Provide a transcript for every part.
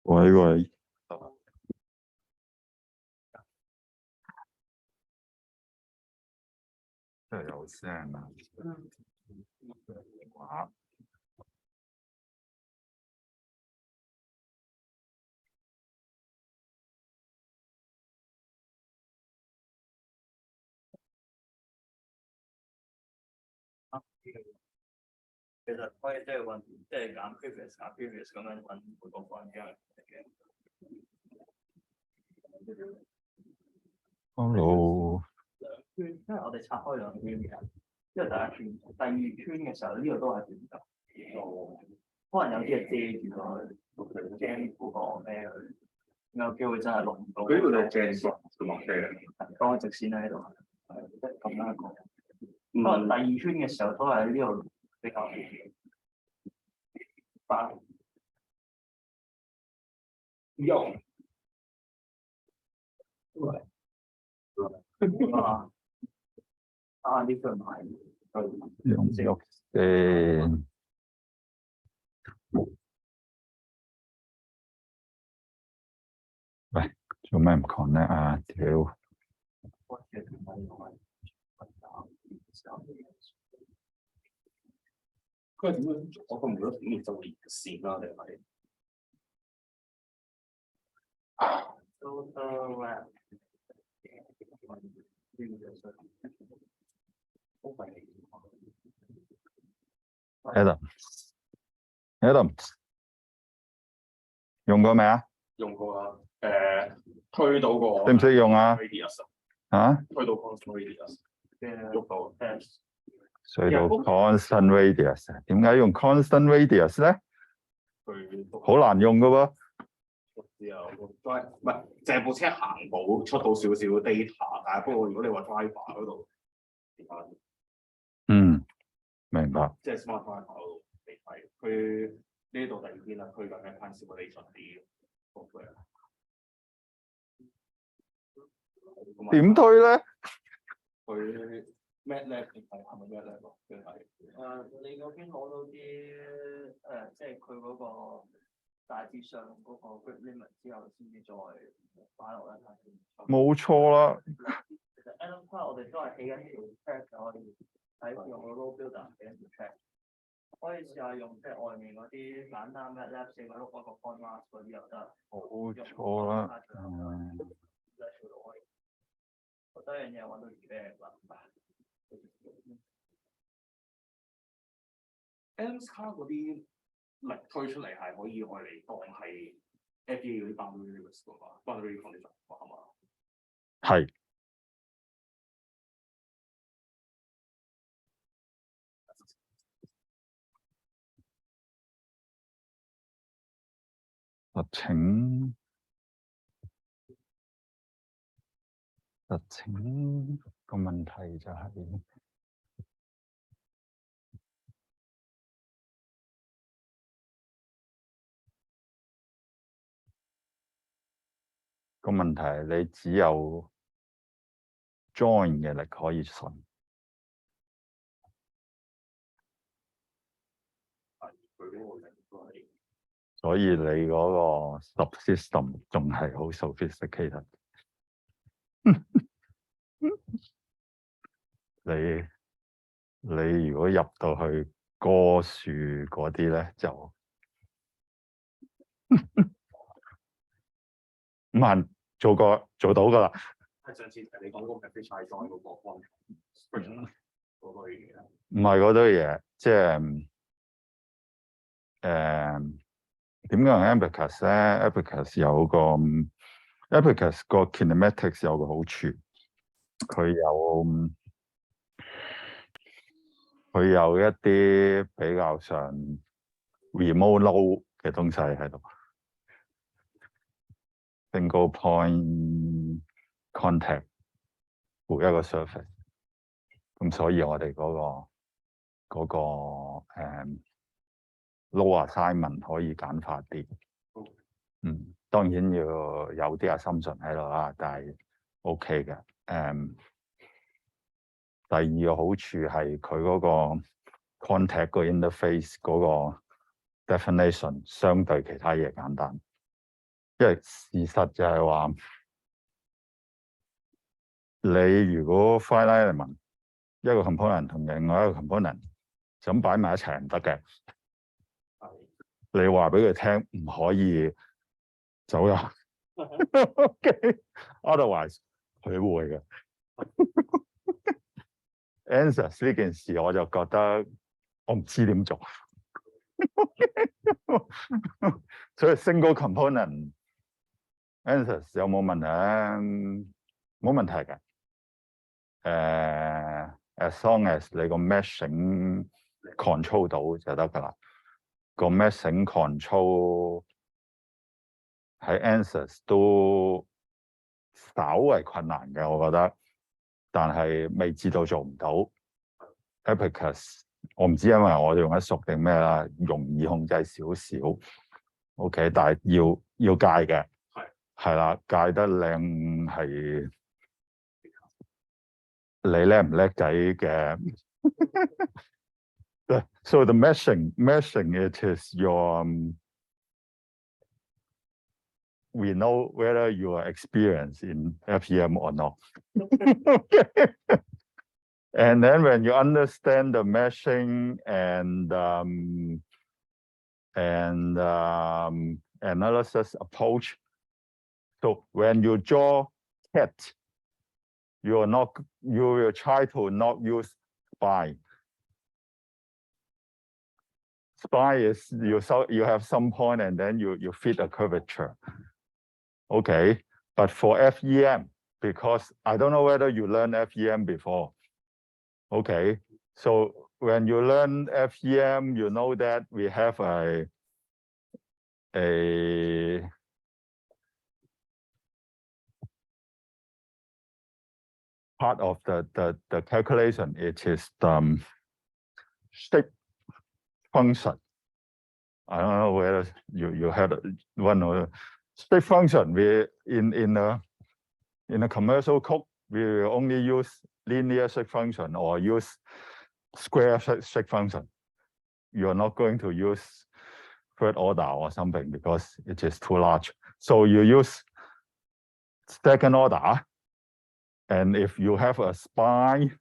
喂，真係有聲啊！哇！其實可以即係揾，即係揀 previous 咁樣揾每個關鍵嘅。Hello。兩圈，因為我哋拆開兩圈嘅，因為第一圈、第二圈嘅時候，呢個都係短㗎。可能有啲係遮住咗，驚嗰個咩佢，有機會真係錄唔到。佢呢個就係正嘅落車嘅，當直線喺度，即係咁樣一個。可能第二圈嘅時候都係喺呢度比較快。有。呢個唔係。用誒。喂，做咩唔 connect 啊？屌！佢點樣？我覺唔覺得點就連線啦？定係？Adam，用過未啊？用過啊，推到個。識唔識用啊？啊？推到 constant radius， 喐到 S。隧道 constant radius， 點解用 constant radius 咧？好難用噶喎。之後 drive 唔係，淨係部車行步出到少少 data， 但係不過如果你話 driver 嗰度，明白。即係 smart driver 嗰度嚟睇，佢呢度第二邊啦，佢緊係 time simulation 啲嘅。點推咧？佢 MATLAB 定係咪 MATLAB 咯？即係你嗰邊攞到啲即係佢嗰個大致上嗰個 grid limit 之後，先至再擺落一睇。冇錯啦。其實 Adam Part 我哋都係起緊條 track 嘅，我哋睇用個 load builder 起緊條 track， 可以試下用即係外面嗰啲簡單 MATLAB 4個碌嗰個 point mask 嗰啲又得。冇錯啦。我多樣嘢揾到嘅啦。Adams 卡嗰啲力推出嚟係可以愛嚟當係 FDA 嗰啲 boundary limits 㗎嘛 ，boundary condition 係嘛？係。實情個問題就係、個問題係你只有 join 嘅力可以順，所以你嗰個 subsystem 仲係好 sophisticated。你如果入到去棵樹嗰啲咧，就唔係做到噶啦。係上次你講嗰個 fish eye join 嗰個方嗰類嘢，唔係嗰堆嘢，即係點講 Abacus 咧 ？Abacus 有個 Abacus 個 kinematics 有個好處，佢有一啲比較上 remote load 嘅東西喺度 ，single point contact with 一個 surface， 咁所以我哋嗰個load assignment 可以簡化啲。當然要有啲 assumption 喺度啦，但係 OK 嘅。第二個好處係佢嗰個 contact 個 interface 嗰個 definition 相對其他嘢簡單。因為事實就係話，你如果 finite element 一個 component 同另外一個 component 就咁擺埋一齊唔得嘅。你話俾佢聽唔可以走入，otherwise 佢會嘅。answers 呢件事我就覺得我唔知點做，所以 single component answers 有冇問題咧？冇問題嘅。as long as 你個 meshing control 到就得㗎啦。個 meshing control 喺 answers 都稍為困難嘅，我覺得，但係未至到做唔到。Epicus 我唔知，因為我哋用得熟定咩啦，容易控制少少。OK， 但係要戒嘅，係啦，戒得靚係你叻唔叻仔嘅。So the meshing it is your we know whether you are experienced in FEM or not. Okay. And then when you understand the meshing and analysis approach, so when you draw cat, you will try to not use spy. Spy is you have some point and then you fit a curvature. Okay, but for FEM, because I don't know whether you learned FEM before. Okay, so when you learn FEM, you know that we have a part of the calculation. It is the shape function. I don't know whether you had one or shape function. We in a commercial code, we will only use linear shape function or use square shape function. You are not going to use third order or something because it is too large. So you use second order, and if you have a spine,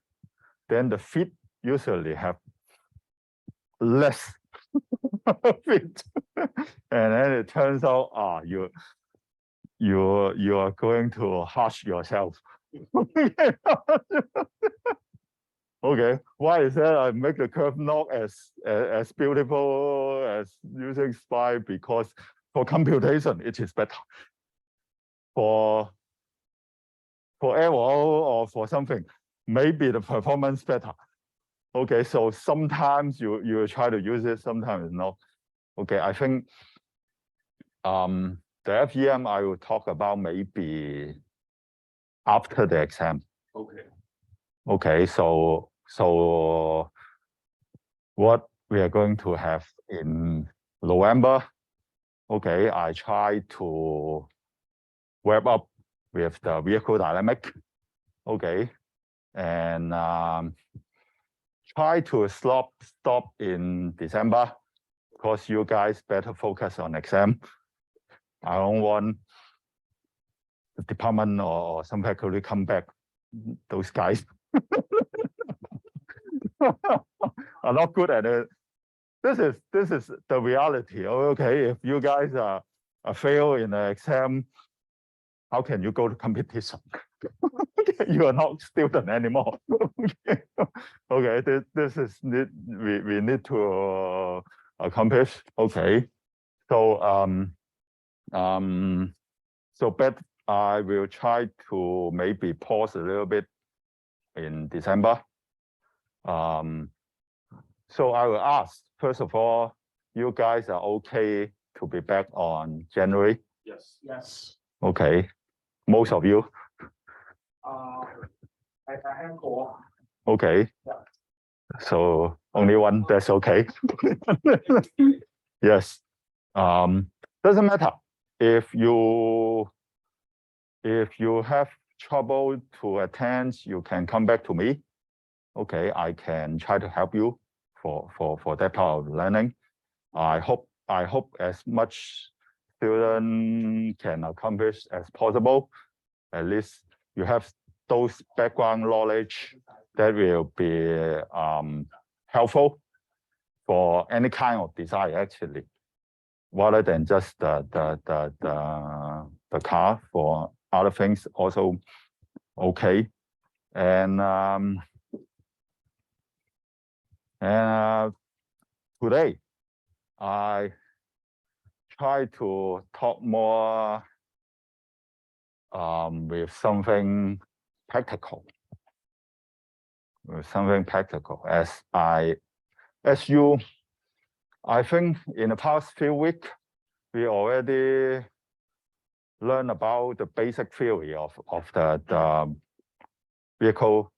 then the fit usually have less fit, and then it turns out you are going to harsh yourself. Okay, why is that? I make the curve not as beautiful as using spy, because for computation it is better. For error or for something, maybe the performance better. Okay, so sometimes you try to use it, sometimes not. Okay, I think the FEM I will talk about maybe after the exam. Okay, so what we are going to have in November, okay, I try to wrap up with the vehicle dynamic, okay, and try to stop in December, because you guys better focus on exam. I don't want the department or some faculty come back. Those guys are not good at it. This is the reality. Okay, if you guys are fail in the exam, how can you go to competition? You are not student anymore. Okay, this is we need to accomplish. Okay, so but I will try to maybe pause a little bit in December. So I will ask, first of all, you guys are okay to be back on January? Yes. Okay, most of you. I have four. Okay. Yeah. So only one, that's okay. Yes. Doesn't matter. If you have trouble to attend, you can come back to me. Okay, I can try to help you for that part of learning. I hope as much student can accomplish as possible. At least you have those background knowledge that will be helpful for any kind of design actually, rather than just the car. For other things also okay. And today I try to talk more with something practical. I think in the past few weeks we already learned about the basic theory of the vehicle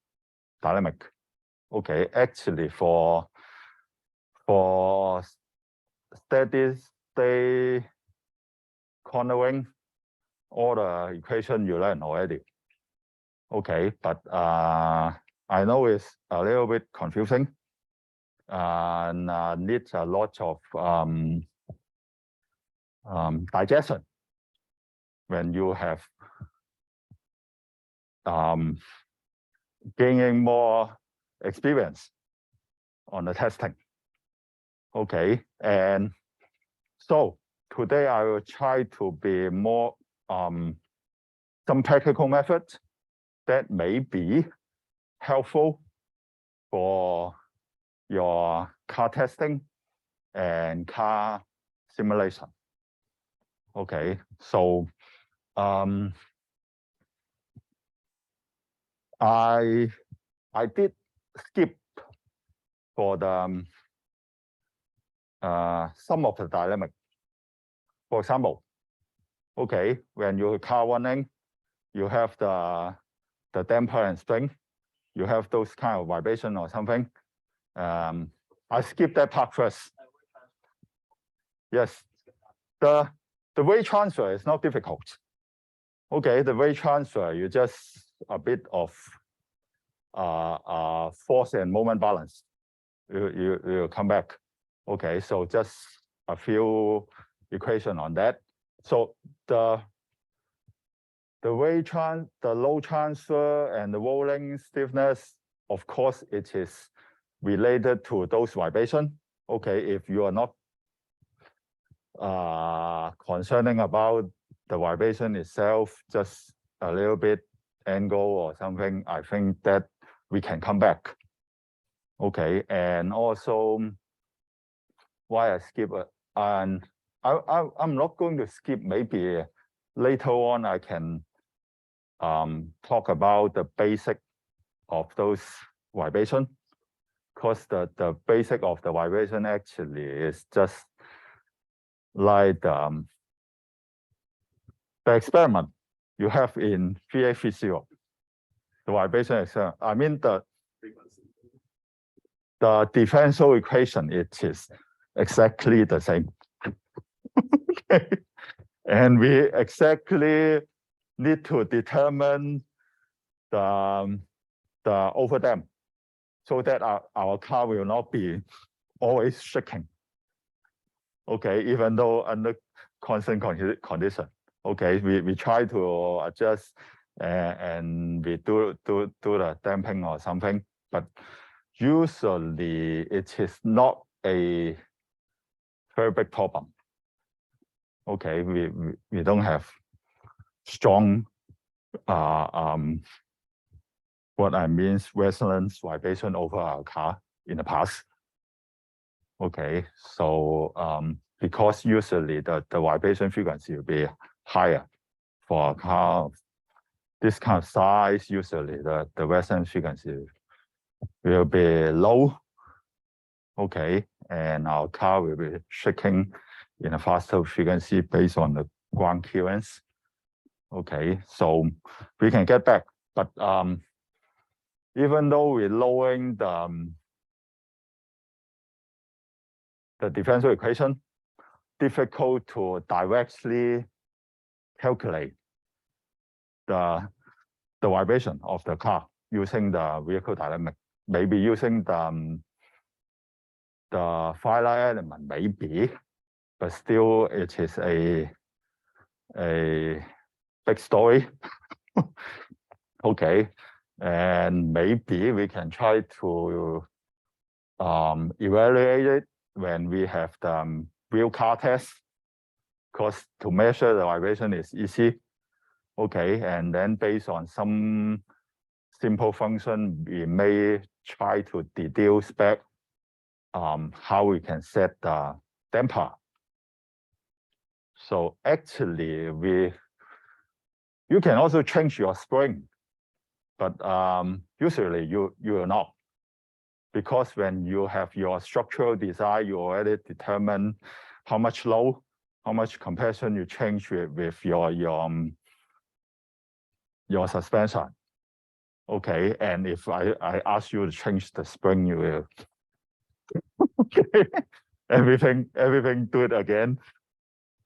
dynamic. Okay, actually for steady state cornering, all the equation you learn already. Okay, but I know it's a little bit confusing and needs a lot of digestion when you have gaining more experience on the testing. Okay, and so today I will try to be more some practical methods that may be helpful for your car testing and car simulation. Okay, so I did skip for the some of the dynamic. For example, okay, when you're car running, you have the damper and spring, you have those kind of vibration or something. I skipped that part first. Yes, the weight transfer is not difficult. Okay, the weight transfer, you just a bit of force and moment balance. You come back. Okay, so just a few equation on that. So the load transfer and the rolling stiffness, of course, it is related to those vibration. Okay, if you are not concerning about the vibration itself, just a little bit angle or something, I think that we can come back. Okay, and also why I skip it, and I'm not going to skip. Maybe later on I can talk about the basic of those vibration, because the basic of the vibration actually is just like the experiment you have in EVRG. The vibration experiment. I mean the differential equation, it is exactly the same. Okay. And we exactly need to determine the overdamp so that our car will not be always shaking. Okay, even though under constant condition. Okay, we try to adjust and we do the damping or something, but usually it is not a very big problem. Okay, we don't have strong what I mean resonance vibration over our car in the past. Okay, so because usually the vibration frequency will be higher for a car of this kind of size. Usually the resonance frequency will be low. Okay, and our car will be shaking in a faster frequency based on the ground clearance. Okay, so we can get back, but even though we're lowering the differential equation, difficult to directly calculate the vibration of the car using the vehicle dynamic. Maybe using the finite element, maybe, but still it is a a big story. Okay, and maybe we can try to evaluate it when we have the real car test, because to measure the vibration is easy. Okay, and then based on some simple function, we may try to deduce back how we can set the damper. So actually, you can also change your spring, but usually you will not, because when you have your structural design, you already determine how much load, how much compression you change with your suspension. Okay, and if I ask you to change the spring, you will okay. everything do it again.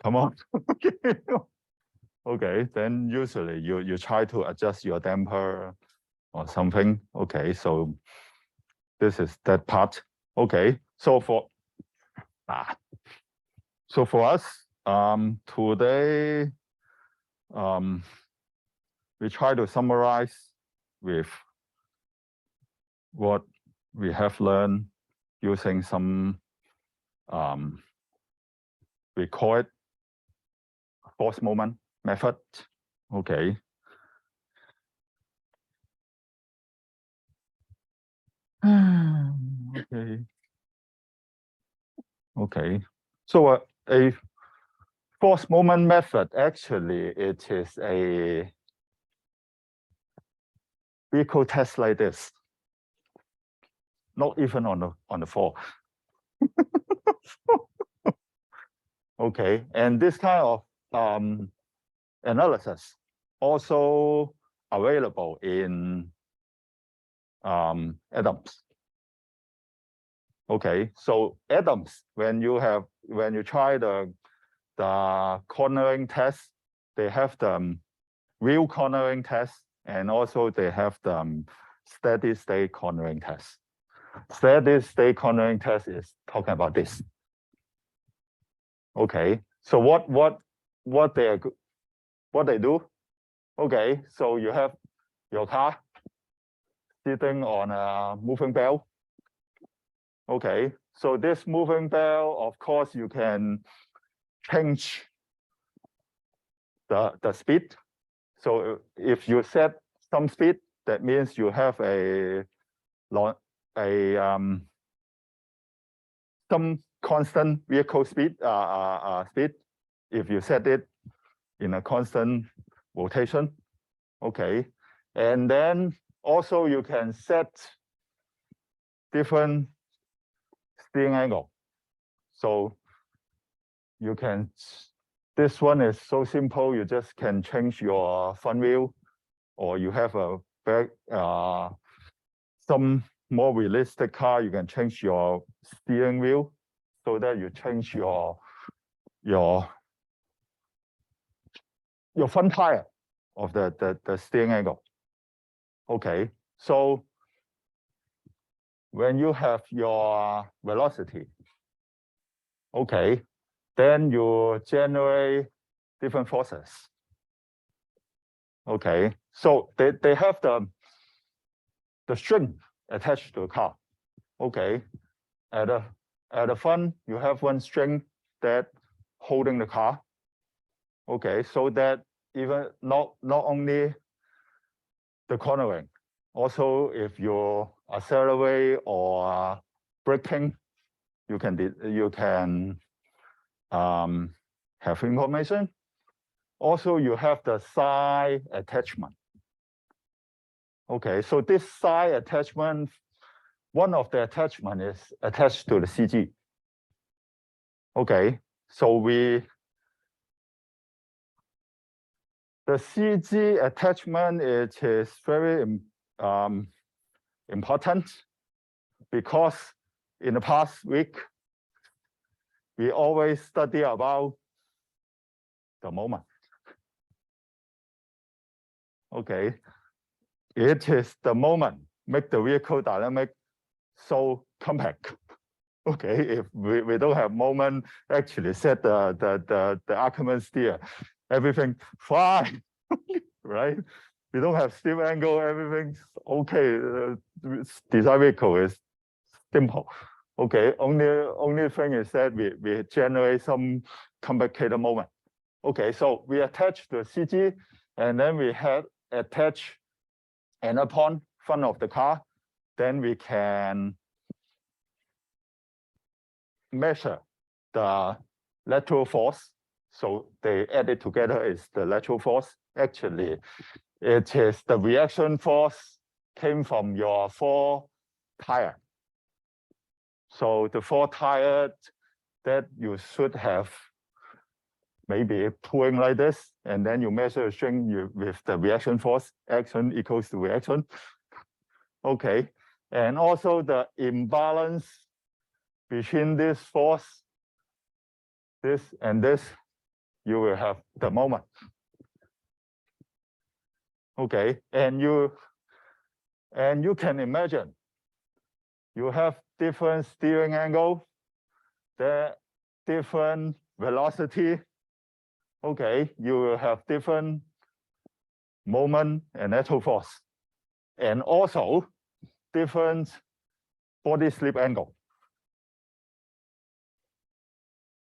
Come on. Okay, then usually you try to adjust your damper or something. Okay, so this is that part. Okay, so for us today we try to summarize with what we have learned using some we call it force moment method. Okay. Okay. Okay. So a force moment method, actually, it is a vehicle test like this. Not even on the floor. Okay, and this kind of analysis also available in Adams. Okay, so Adams, when you try the cornering test, they have the real cornering test, and also they have the steady state cornering test. Steady state cornering test is talking about this. Okay, so what they do? Okay, so you have your car sitting on a moving belt. Okay, so this moving belt, of course, you can change the speed. So if you set some speed, that means you have some constant vehicle speed. If you set it in a constant rotation, okay, and then also you can set different steering angle. So you can. This one is so simple. You just can change your front wheel, or you have a back some more realistic car, you can change your steering wheel so that you change your front tire of the steering angle. Okay, so when you have your velocity, okay, then you generate different forces. Okay, so they have the string attached to the car. Okay, at the front you have one string that holding the car. Okay, so that even not only the cornering, also if you accelerate or braking, you can have information. Also, you have the side attachment. Okay, so this side attachment, one of the attachment is attached to the CG. Okay, so the CG attachment, it is very important, because in the past week, we always study about the moment. Okay, it is the moment make the vehicle dynamic so compact. Okay, if we don't have moment, actually set the Ackermann steer, everything fine, right? We don't have steep angle, everything's okay. Design vehicle is simple. Okay, only thing is that we generate some complicated moment. Okay, so we attach the CG, and then we have attach another point front of the car. Then we can measure the lateral force. So they added together is the lateral force. Actually, it is the reaction force came from your 4 tire. So the 4 tires that you should have maybe pulling like this, and then you measure the string with the reaction force, action equals to reaction. Okay, and also the imbalance between this force, this and this, you will have the moment. Okay, and you can imagine you have different steering angle, the different velocity. Okay, you will have different moment and lateral force, and also different body slip angle,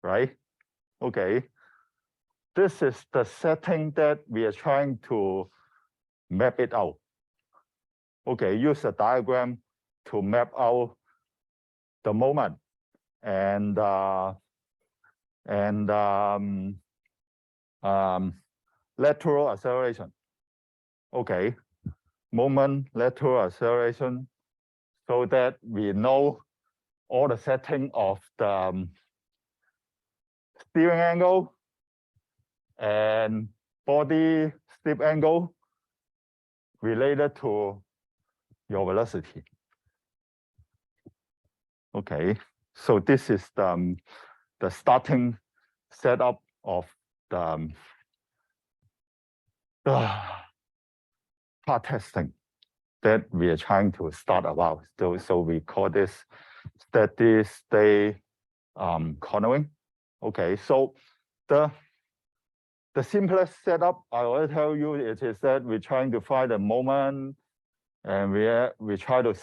right? Okay, this is the setting that we are trying to map it out. Okay, use a diagram to map out the moment and lateral acceleration. Okay, moment, lateral acceleration, so that we know all the setting of the steering angle and body slip angle related to your velocity. Okay, so this is the starting setup of the part testing that we are trying to start about. So we call this steady state cornering. Okay, so the simplest setup I will tell you it is that we're trying to find a moment, and we try to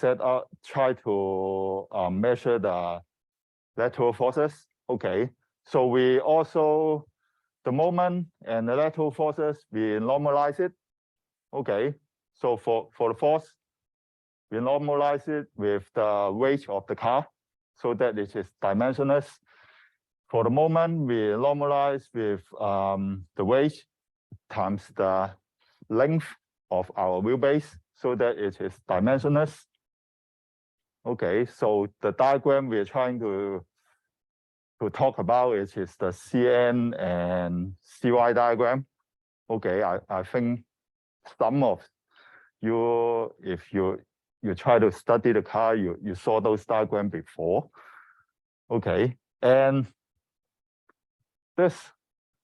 measure the lateral forces. Okay, so we also the moment and the lateral forces we normalize it. Okay, so for the force we normalize it with the weight of the car so that it is dimensionless. For the moment, we normalize with the weight times the length of our wheelbase so that it is dimensionless. Okay, so the diagram we're trying to talk about is the CN and CY diagram. Okay, I think some of you, if you try to study the car, you saw those diagrams before. Okay, and this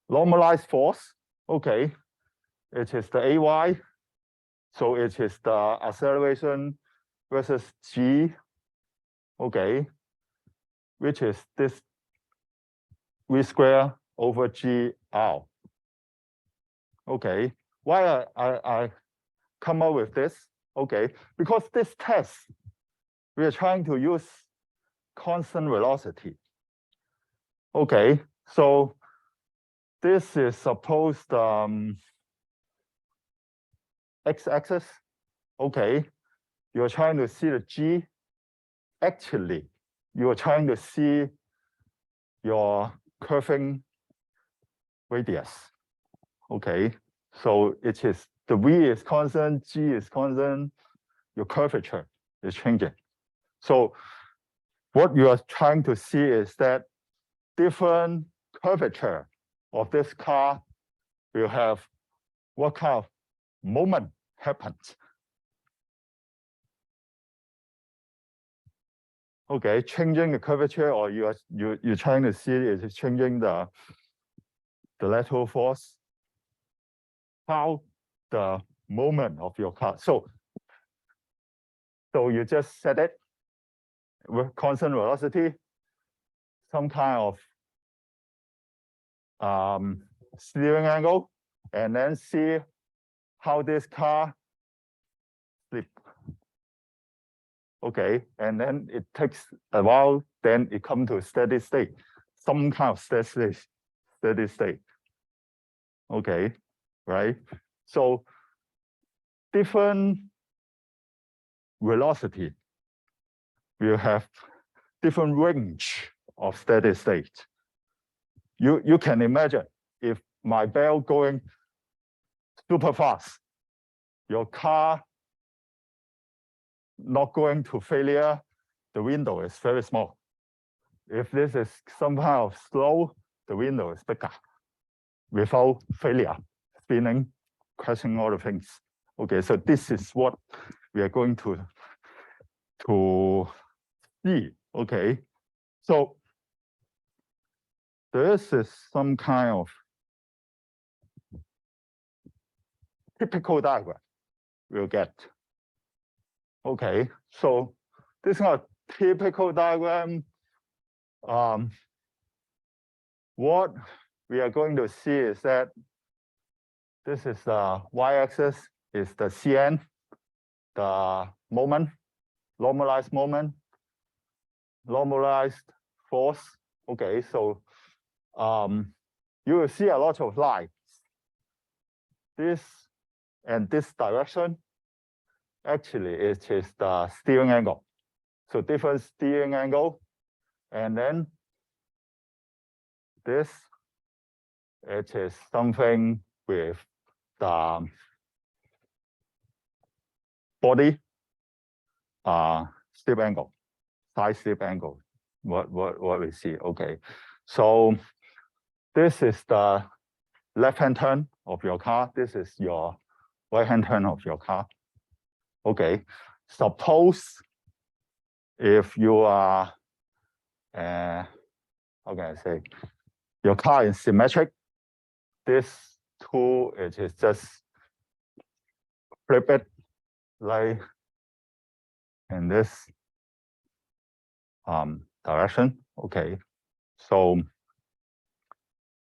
normalized force, okay, it is the AY, so it is the acceleration versus G, okay, which is this V square over GR. Okay, why I come up with this? Okay, because this test, we are trying to use constant velocity. Okay, so this is supposed x-axis. Okay, you're trying to see the G. Actually, you're trying to see your curving radius. Okay, so it is the V is constant, G is constant, your curvature is changing. So what you are trying to see is that different curvature of this car will have what kind of moment happens. Okay, changing the curvature, or you're trying to see is changing the lateral force, how the moment of your car. So you just set it with constant velocity, some kind of steering angle, and then see how this car slip. Okay, and then it takes a while, then it comes to steady state, some kind of steady state. Okay, right? So different velocity will have different range of steady state. You can imagine if my bell going super fast, your car not going to failure, the window is very small. If this is somehow slow, the window is bigger without failure, spinning, crashing all the things. Okay, so this is what we are going to see. Okay, so this is some kind of typical diagram we'll get. Okay, so this is a typical diagram. What we are going to see is that this is the y-axis, is the Cn, the moment, normalized moment, normalized force. Okay, so you will see a lot of lines. This and this direction, actually, it is the steering angle. So different steering angle, and then this, it is something with the body slip angle, side slip angle. What we see? Okay, so this is the left-hand turn of your car. This is your right-hand turn of your car. Okay, suppose if you are, how can I say, your car is symmetric. This tool, it is just flip it like in this direction. Okay, so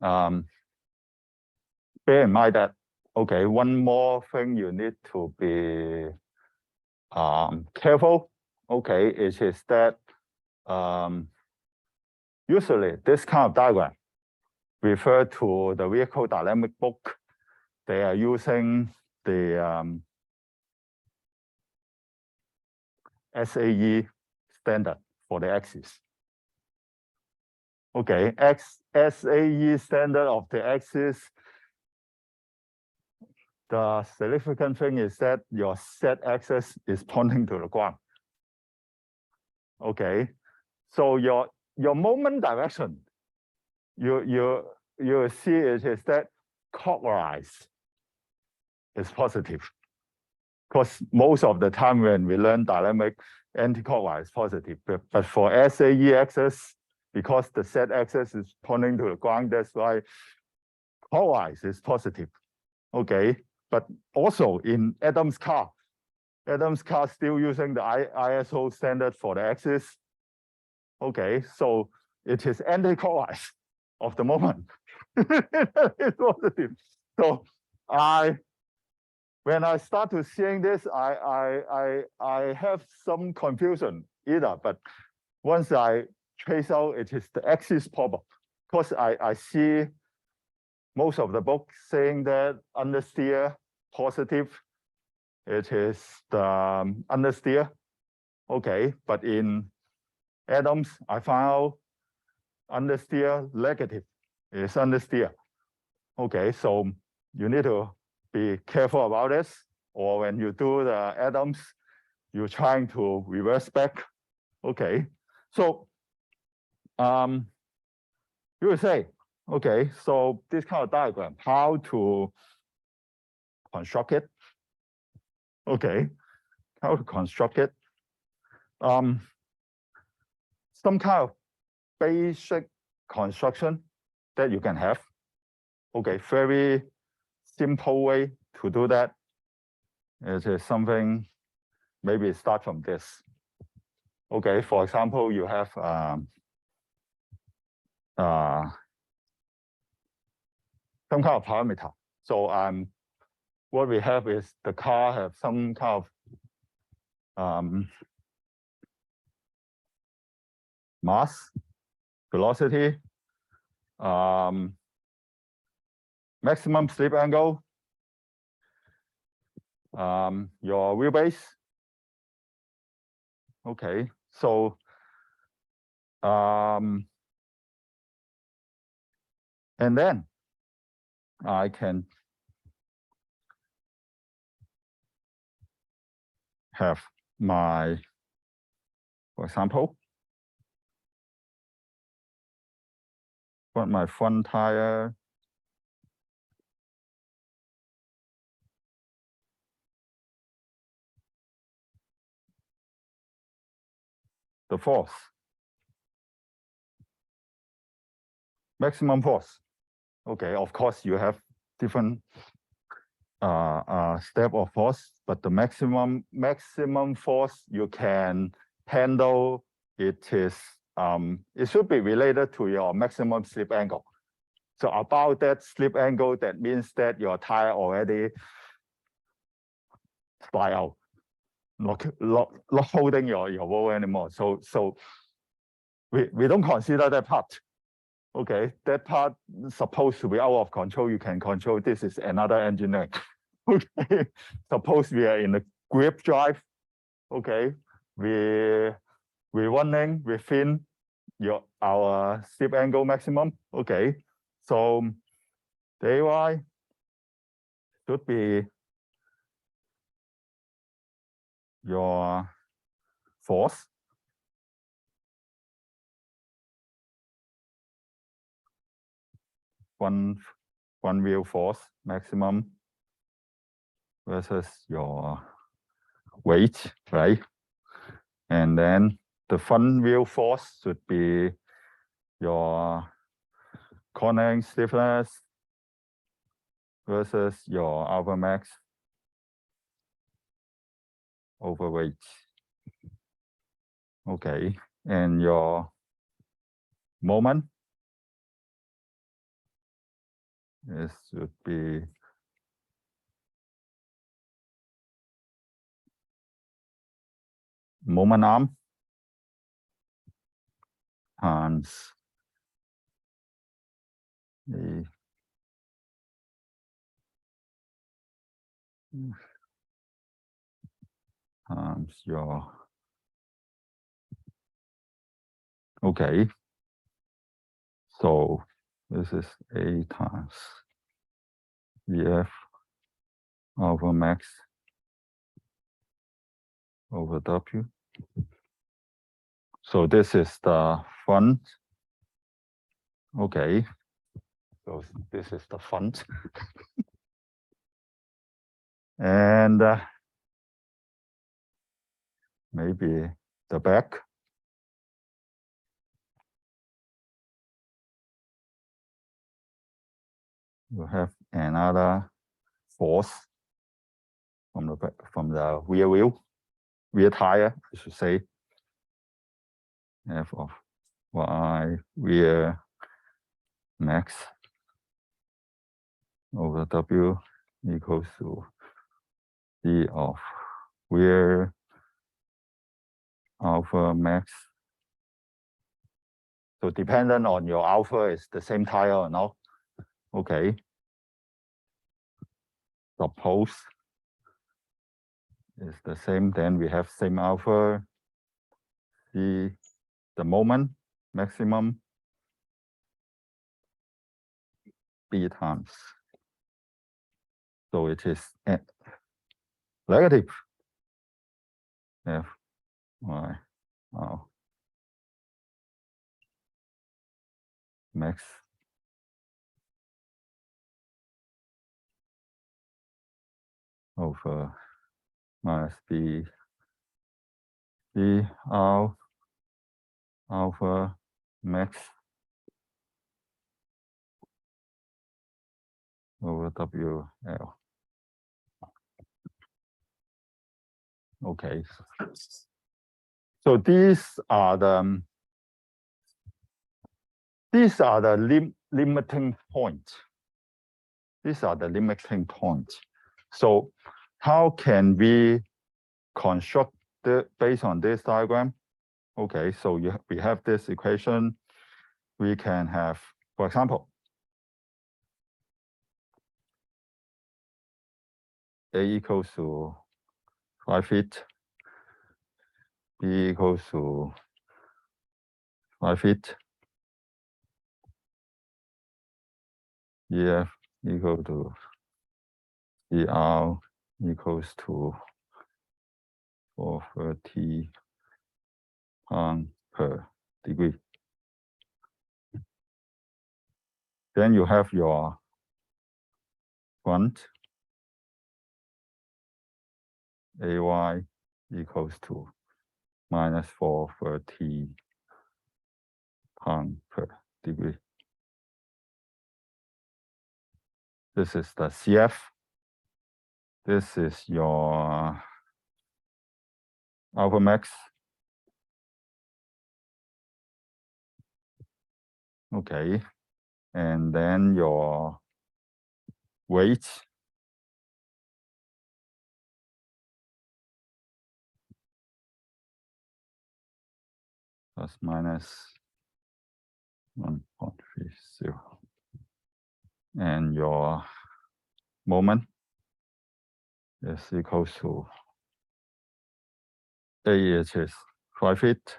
bear in mind that, okay, one more thing you need to be careful. Okay, it is that usually this kind of diagram refer to the vehicle dynamic book. They are using the SAE standard for the axis. Okay, SAE standard of the axis. The significant thing is that your z-axis is pointing to the ground. Okay, so your moment direction, you see it is that clockwise is positive. Because most of the time when we learn dynamic, anti-clockwise is positive. But for SAE axis, because the z-axis is pointing to the ground, that's why clockwise is positive. Okay, but also in Adam's car still using the ISO standard for the axis. Okay, so it is anti-clockwise of the moment. It's positive. So when I start to seeing this, I have some confusion either, but once I trace out, it is the axis problem. Because I see most of the books saying that understeer positive, it is the understeer. Okay, but in Adams, I found understeer negative is understeer. Okay, so you need to be careful about this, or when you do the Adams, you're trying to reverse back. Okay, so you will say, okay, so this kind of diagram, how to construct it? Okay, how to construct it? Some kind of basic construction that you can have. Okay, very simple way to do that. It is something, maybe start from this. Okay, for example, you have some kind of parameter. So what we have is the car have some kind of mass, velocity, maximum slip angle, your wheelbase. Okay, so and then I can have my, for example, what my front tire, the force, maximum force. Okay, of course you have different step of force, but the maximum force you can handle, it is it should be related to your maximum slip angle. So about that slip angle, that means that your tire already fly out, not holding your wall anymore. So we don't consider that part. Okay, that part is supposed to be out of control. You can control. This is another engineering. Okay, suppose we are in a grip drive. Okay, we're running within our slip angle maximum. Okay, so the AY should be your force one wheel force maximum versus your weight, right? And then the front wheel force should be your cornering stiffness versus your alpha max over weight. Okay, and your moment, it should be moment arm times the times your, okay, so this is A times EF over max over W. So this is the front. Okay, so this is the front. And maybe the back. You have another force from the back, from the rear tire, I should say. F of Y rear max over W equals to D of rear alpha max. So dependent on your alpha is the same tire or not. Okay. Suppose is the same, then we have same alpha. The moment maximum B times. So it is negative F Y R max over minus B R alpha max over WL. Okay. So these are the limiting points These are the limiting points. So how can we construct based on this diagram? Okay, so we have this equation. We can have, for example, A equals to 5 feet, B equals to 5 feet, EF equal to CR equals to 430 pounds per degree. Then you have your front AY equals to minus 430 pounds per degree. This is the CF. This is your alpha max. Okay, and then your weight. Plus minus 1.30. And your moment is equal to A, which is 5 feet.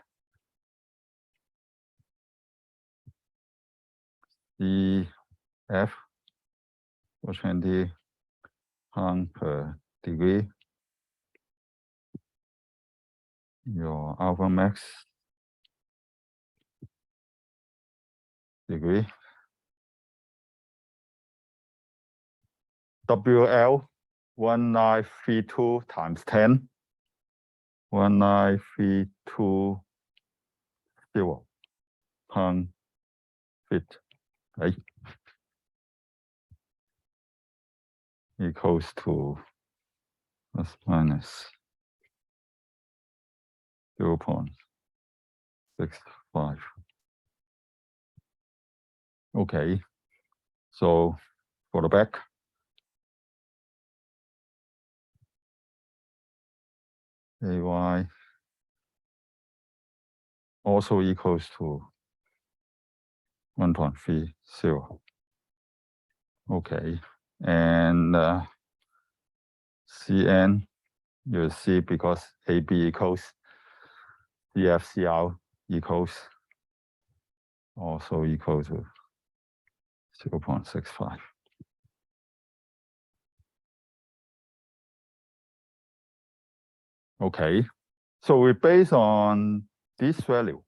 CF 420 pounds per degree. Your alpha max degree. WL 1932 times 10. 1932 pound feet, right? Equals to plus minus 0.65. Okay, so for the back, AY also equals to 1.30. Okay, and CN, you see because AB equals CFCR equals also equal to 0.65. Okay, so we base on this value,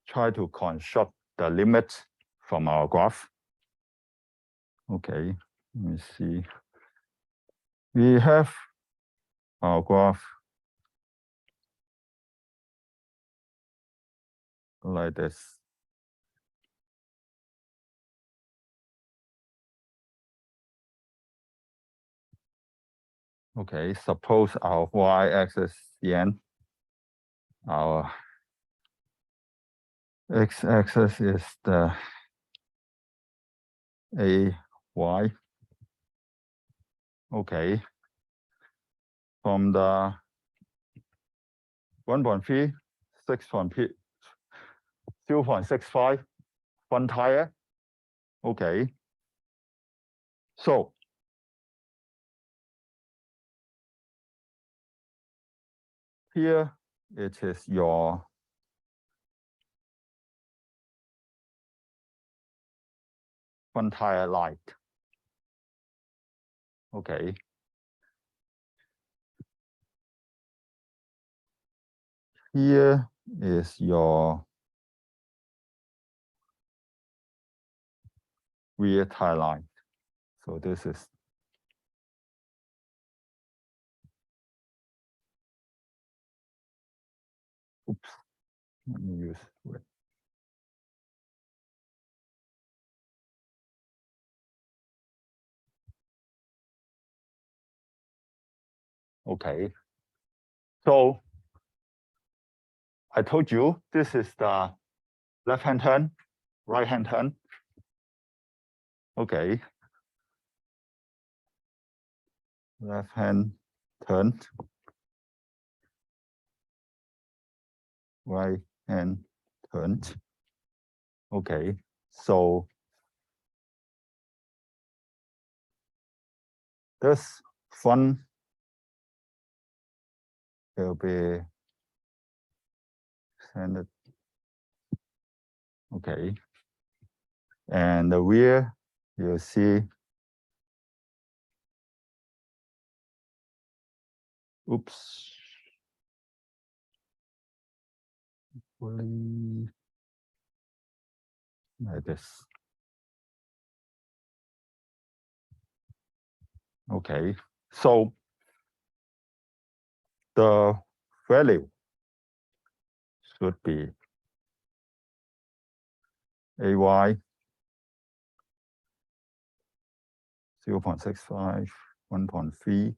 try to construct the limits from our graph. Okay, let me see. We have our graph like this. Okay, suppose our y-axis CN, our x-axis is the AY. Okay, from the 1.3, 0.65 front tire. Okay, so here it is your front tire light. Okay. Here is your rear tire light. So this is oops. Let me use red. Okay. So I told you this is the left-hand turn, right-hand turn. Okay. left hand turn, right hand turn. Okay, so this front will be centered. Okay, and the rear, you see, oops, fully like this. Okay, so the value should be AY 0.65, 1.3,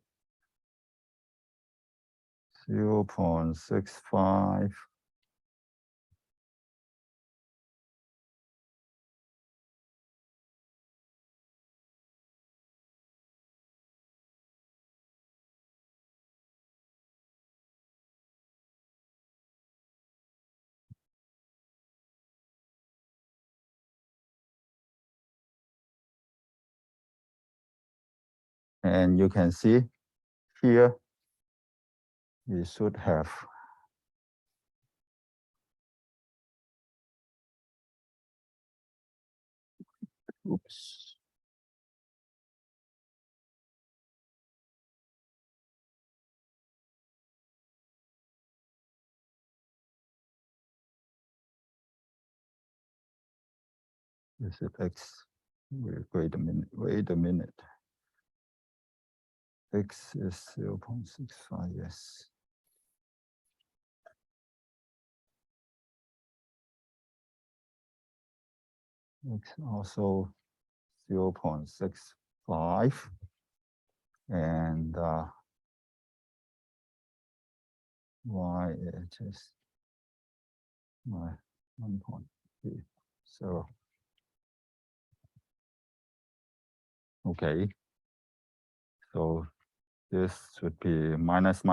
0.65, and you can see here we should have oops. Is it X? Wait a minute, wait a minute. X is 0.65, yes. X also 0.65 and Y is my 1.3. So okay, so this should be minus,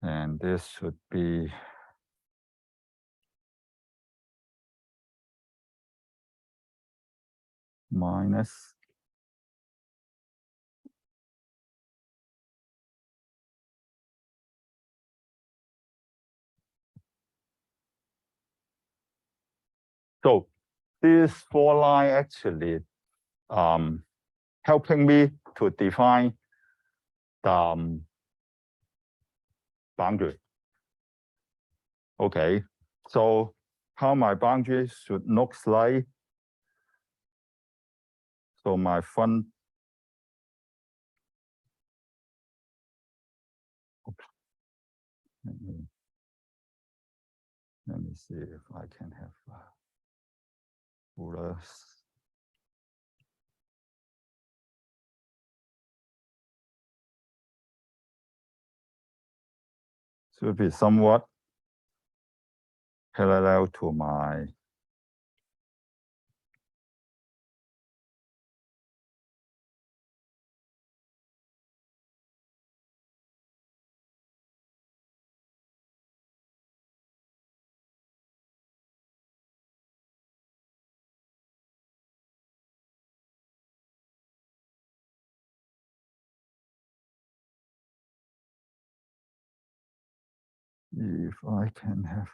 and this should be minus. So this four line actually helping me to define the boundary. Okay, so how my boundary should look like. So my front, let me see if I can have rulers. Should be somewhat parallel to my if I can have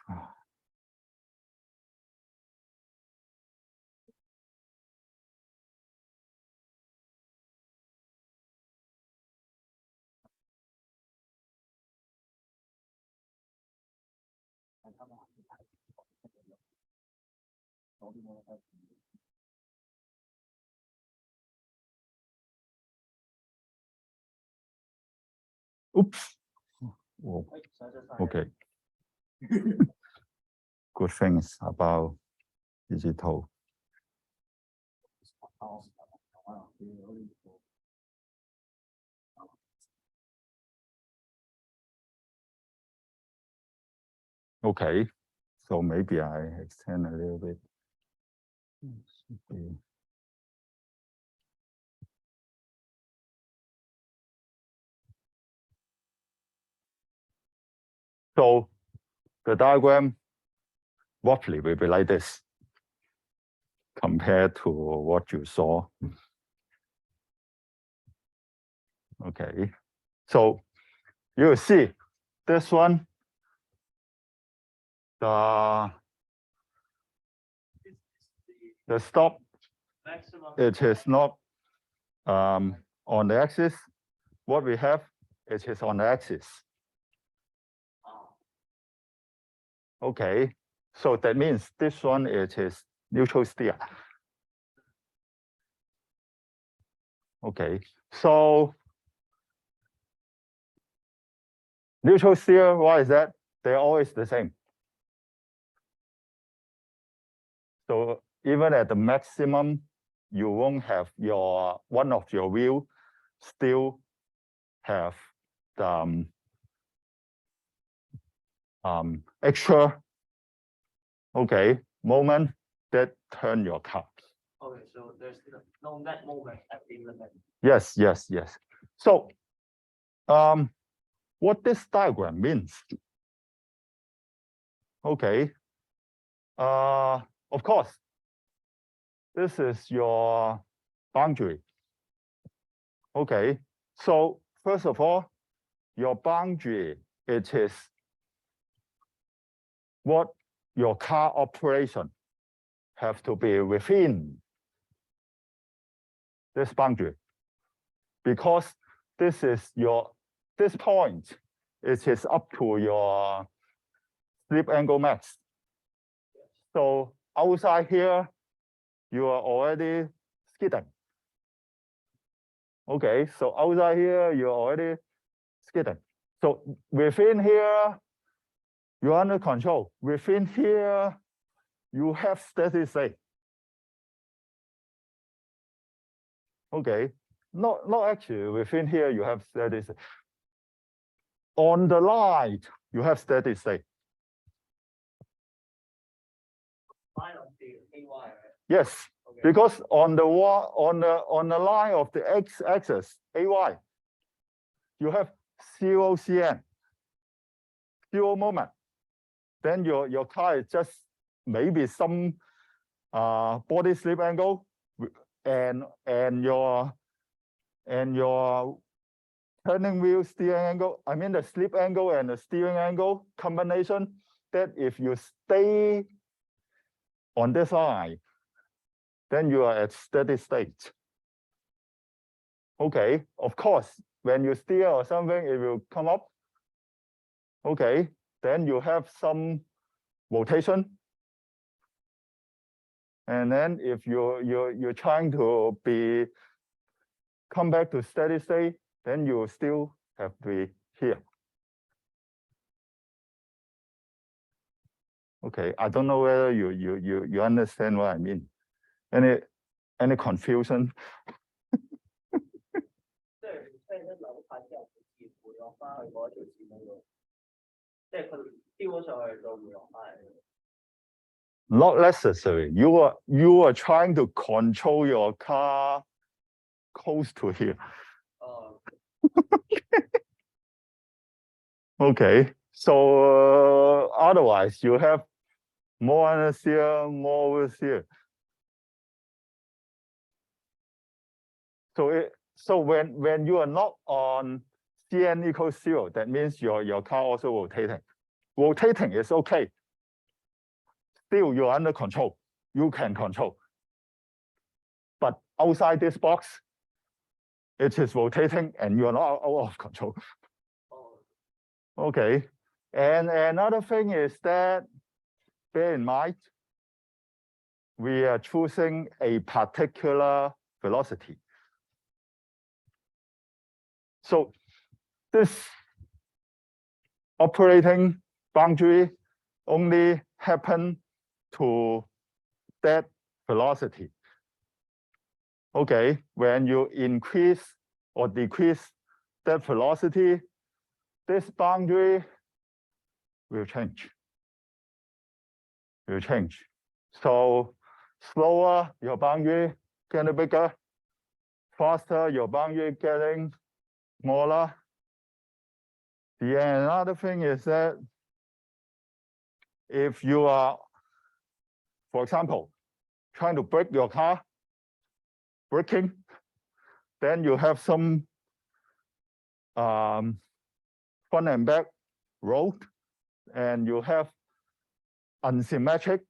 oops. Whoa. Okay. Good things about digital. Okay, so maybe I extend a little bit. So the diagram roughly will be like this compared to what you saw. Okay, so you see this one, the stop, maximum. it is not on the axis. What we have, it is on the axis. Okay, so that means this one, it is neutral steer. Okay, so neutral steer, why is that? They're always the same. So even at the maximum, you won't have your one of your wheel still have the extra moment that turn your car. Okay, so there's no net moment at the limit. Yes. So what this diagram means. Okay. Of course, this is your boundary. Okay. So first of all, your boundary, it is what your car operation have to be within this boundary, because this point, it is up to your slip angle max. So outside here, you are already skidding. Okay, so outside here, you're already skidding. So within here, you're under control. Within here, you have steady state. Okay, not actually within here, you have steady state. On the line, you have steady state. Line of the AY, right? Yes, okay. Because on the line of the x-axis, AY, you have 0 cm, 0 moment. Then your car is just maybe some body slip angle and your turning wheel steering angle. I mean the slip angle and the steering angle combination. That if you stay on this line, then you are at steady state. Okay, of course, when you steer or something, it will come up. Okay, then you have some rotation. And then if you're trying to come back to steady state, then you still have to be here. Okay, I don't know whether you understand what I mean. Any confusion? 即係一扭軚之後，自回落翻去嗰條線嗰度，即係佢飆咗上去再回落翻嚟。Not necessary. You are trying to control your car close to here. Okay, so otherwise you have more understeer, more oversteer. So when you are not on CN equals 0, that means your car also rotating. Rotating is okay. Still, you're under control. You can control. But outside this box, it is rotating and you are not out of control. Okay. And another thing is that, bear in mind, we are choosing a particular velocity. So this operating boundary only happen to that velocity. Okay, when you increase or decrease that velocity, this boundary will change. So Slower, your boundary getting bigger. Faster, your boundary getting smaller. The another thing is that if you are, for example, trying to brake your car, braking, then you have some front and back road, and you have unsymmetric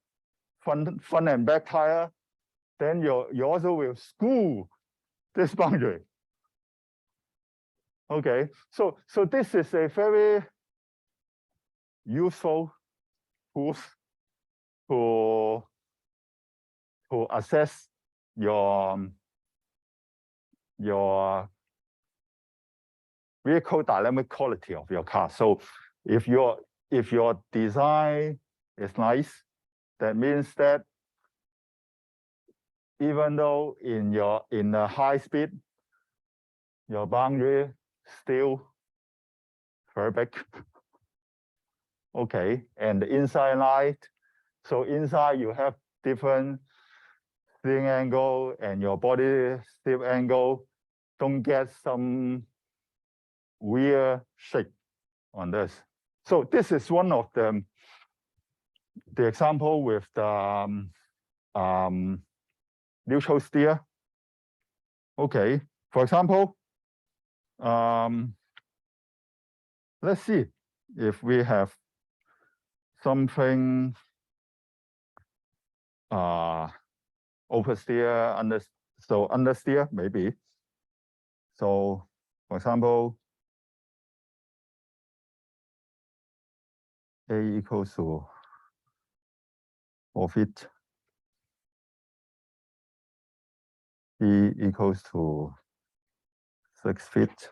front and back tire, then you also will screw this boundary. Okay, so this is a very useful tool to assess your vehicle dynamic quality of your car. So if your design is nice, that means that even though in the high speed, your boundary still very big. Okay, and the inside light. So inside you have different steering angle and your body steer angle. Don't get some weird shape on this. So this is one of the example with the neutral steer. Okay, for example, let's see if we have something oversteer, understeer maybe. So for example, A equals to 4 feet, B equals to 6 feet,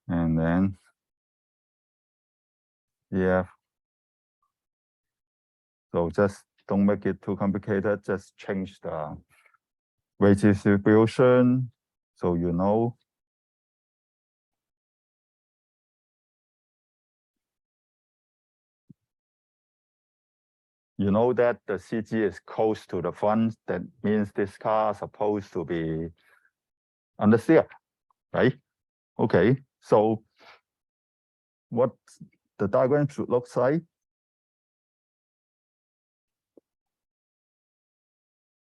and then EF. So just don't make it too complicated, just change the weight distribution so you know. You know that the CG is close to the front. That means this car is supposed to be understeer, right? Okay, so what the diagram should look like.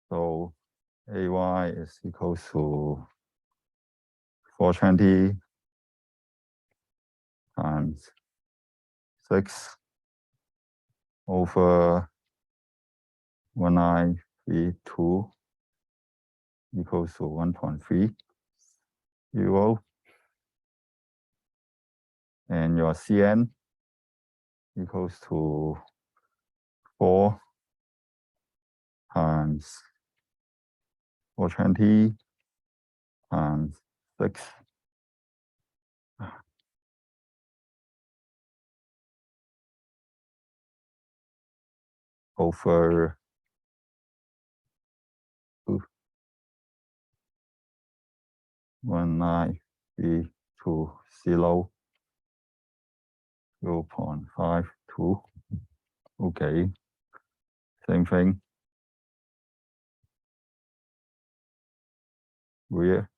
So AY is equal to 420 times 6 over 1932 equals to 1.3 euro. And your CN equals to 4 times 420 times 6 over 1930 0.52. Okay, same thing. Rear.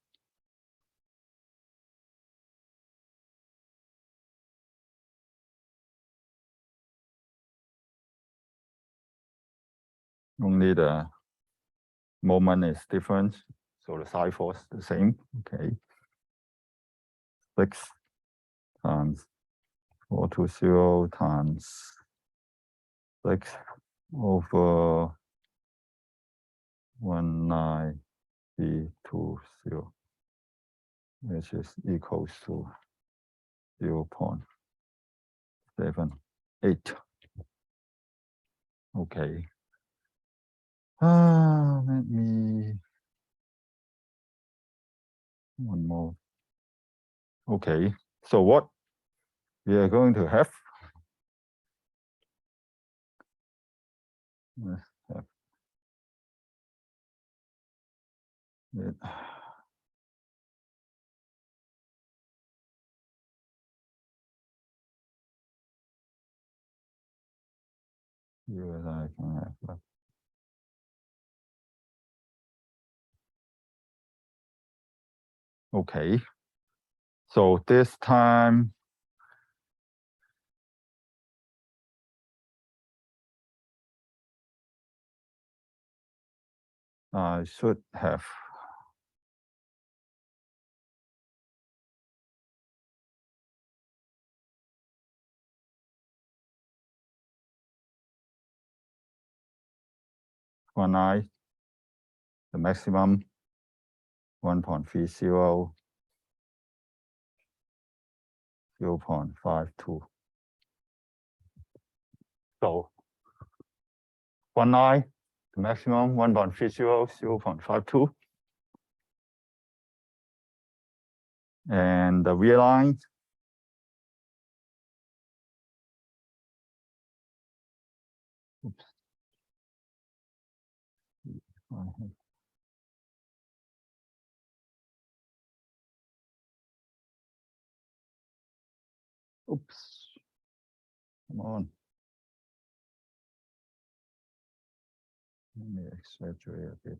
Only the moment is different, so the side force the same. Okay, 6 times 420 times 6 over 1930, which is equals to 0.78. Okay. Let me one more. Okay, so what we are going to have? Let's have it. Here I can have Okay. So this time, I should have one eye, the maximum 1.30, 0.52. So one eye, the maximum 1.30, 0.52. And the real line, oops. Oops. Come on. Let me exaggerate a bit.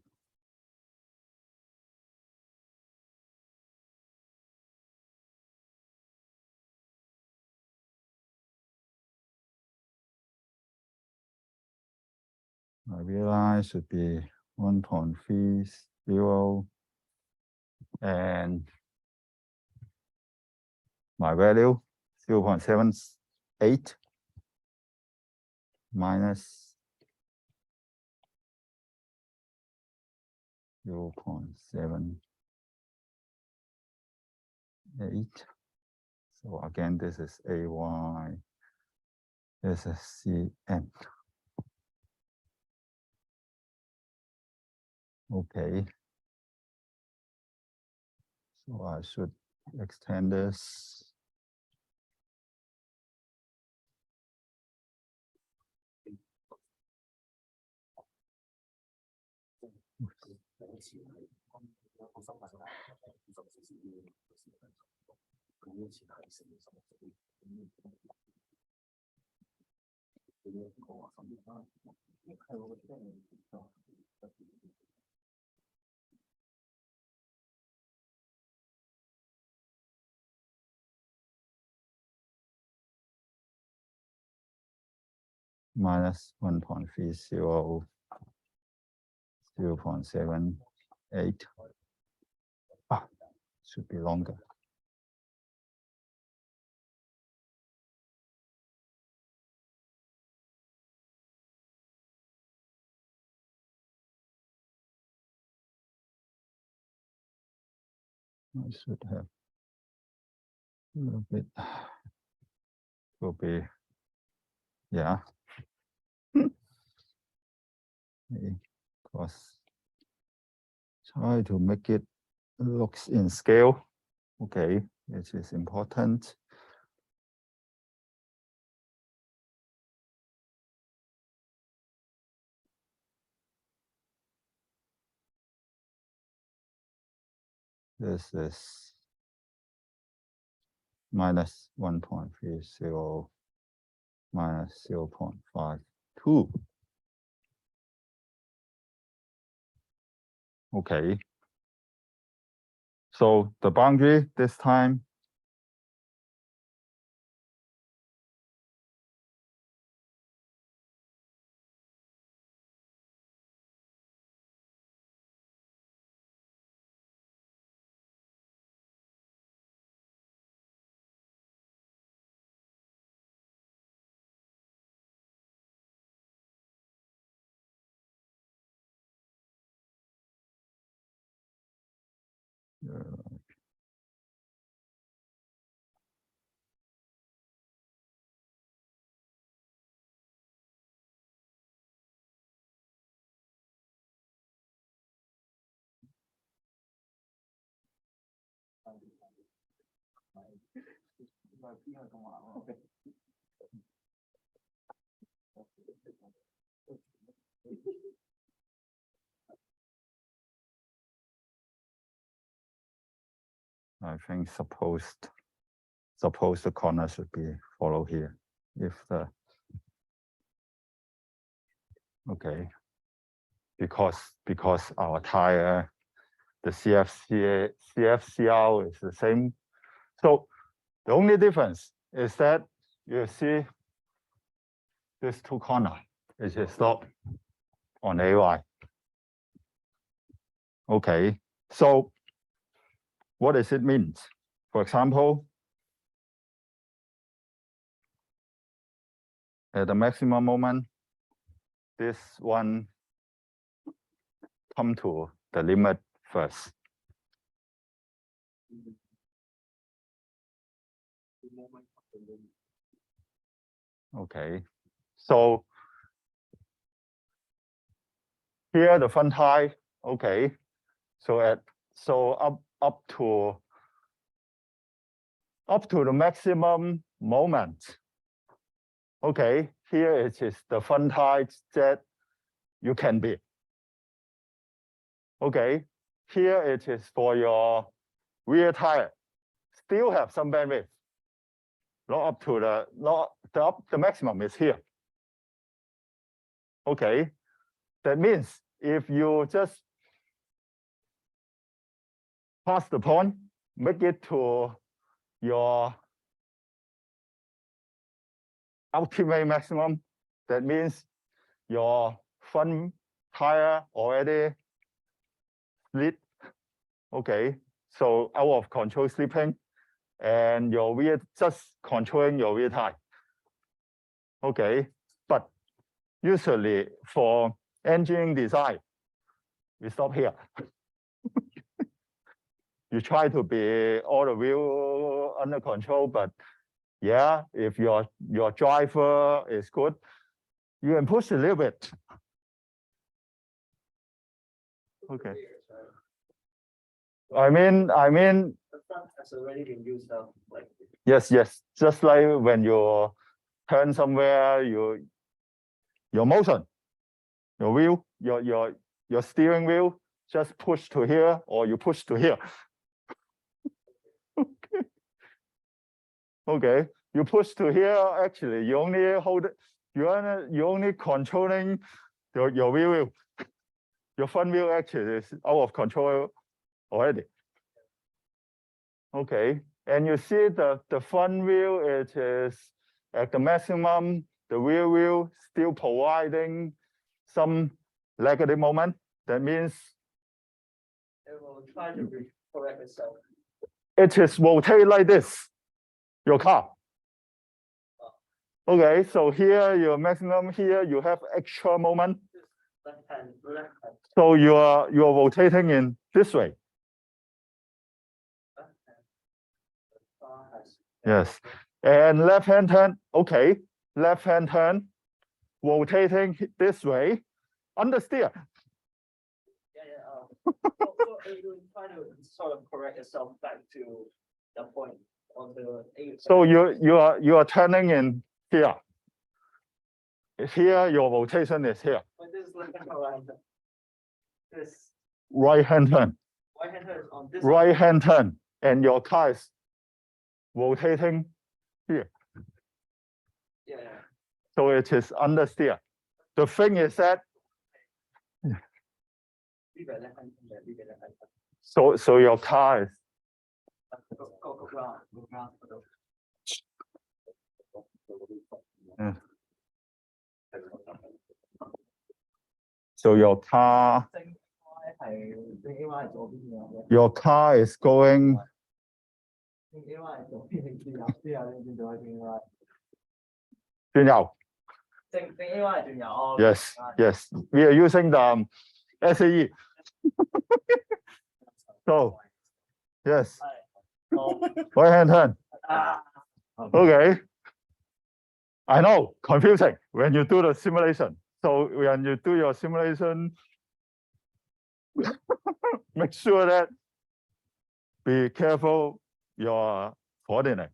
My real line should be 1.30 and my value 0.78 minus 0.78. So again, this is AY, this is CN. Okay. So I should extend this. Minus 1.30, 0.78. Should be longer. I should have a little bit. Will be, yeah. Because try to make it looks in scale. Okay, it is important. This is minus 1.30 minus 0.52. Okay. So the boundary this time I think suppose the corner should be follow here. If the okay, because our tire, the CFCR is the same. So the only difference is that you see these two corners, it is stop on AY. Okay, so what does it mean? For example, at the maximum moment, this one come to the limit first. Okay, so here the fun high. Okay, so up to the maximum moment. Okay, here it is the fun height that you can be. Okay, here it is for your rear tire. Still have some bandwidth. Not up to the maximum is here. Okay, that means if you just pass the point, make it to your ultimate maximum, that means your front tire already split. Okay, so out of control slipping, and your rear just controlling your rear tire. Okay, but usually for engineering design, we stop here. You try to be all the wheel under control, but yeah, if your driver is good, you can push a little bit. Okay. I mean. The front has already been used up. Like. Yes. Just like when you turn somewhere, your motion, your wheel, your steering wheel, just push to here or you push to here. Okay, you push to here. Actually, you only hold it. You only controlling your wheel. Your front wheel actually is out of control already. Okay, and you see the front wheel, it is at the maximum. The rear wheel still providing some negative moment. That means it will try to correct itself. It is rotate like this. Your car. Okay, so here your maximum, here you have extra moment. Left hand. So you are rotating in this way. Yes, and left hand turn. Okay, left hand turn, rotating this way, understeer. So it will try to sort of correct itself back to the point on the. So you are turning in here. Here your rotation is here. But this is left hand around. This right hand turn. Right hand turn is on this. Right hand turn, and your car is rotating here. Yeah. So it is understeer. The thing is that. So your car is. Go ground. Yeah. So your car is going. Yes. We are using the SAE. So yes. Right hand turn. Okay. I know, confusing when you do the simulation. So when you do your simulation, make sure that be careful your coordinate.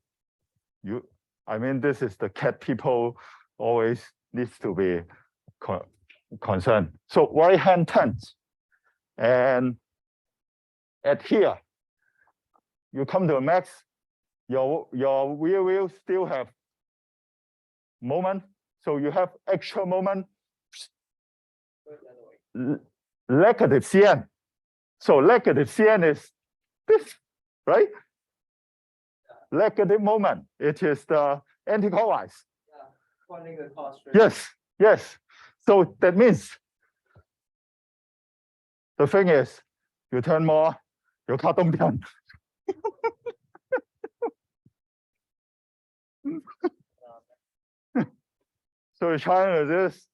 I mean, this is the CAD people always needs to be concerned. So right hand turns, and at here, you come to a max. Your rear wheel still have moment, so you have extra moment. Negative CM. So negative Cn is this, right? Negative moment, it is the anticlockwise. Yes, yes. So that means the thing is, you turn more, you cut东边. So you're trying to this,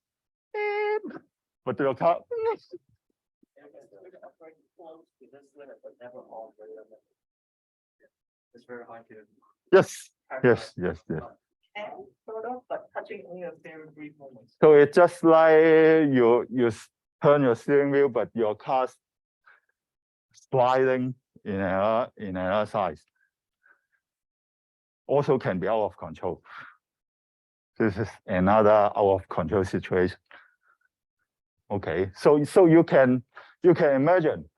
but you cut. It's very hard to. Yes, yes, yes, yes. And sort of, but touching only a very brief moment. So it's just like you turn your steering wheel, but your car's sliding in another size. Also can be out of control. This is another out of control situation. Okay, so you can imagine.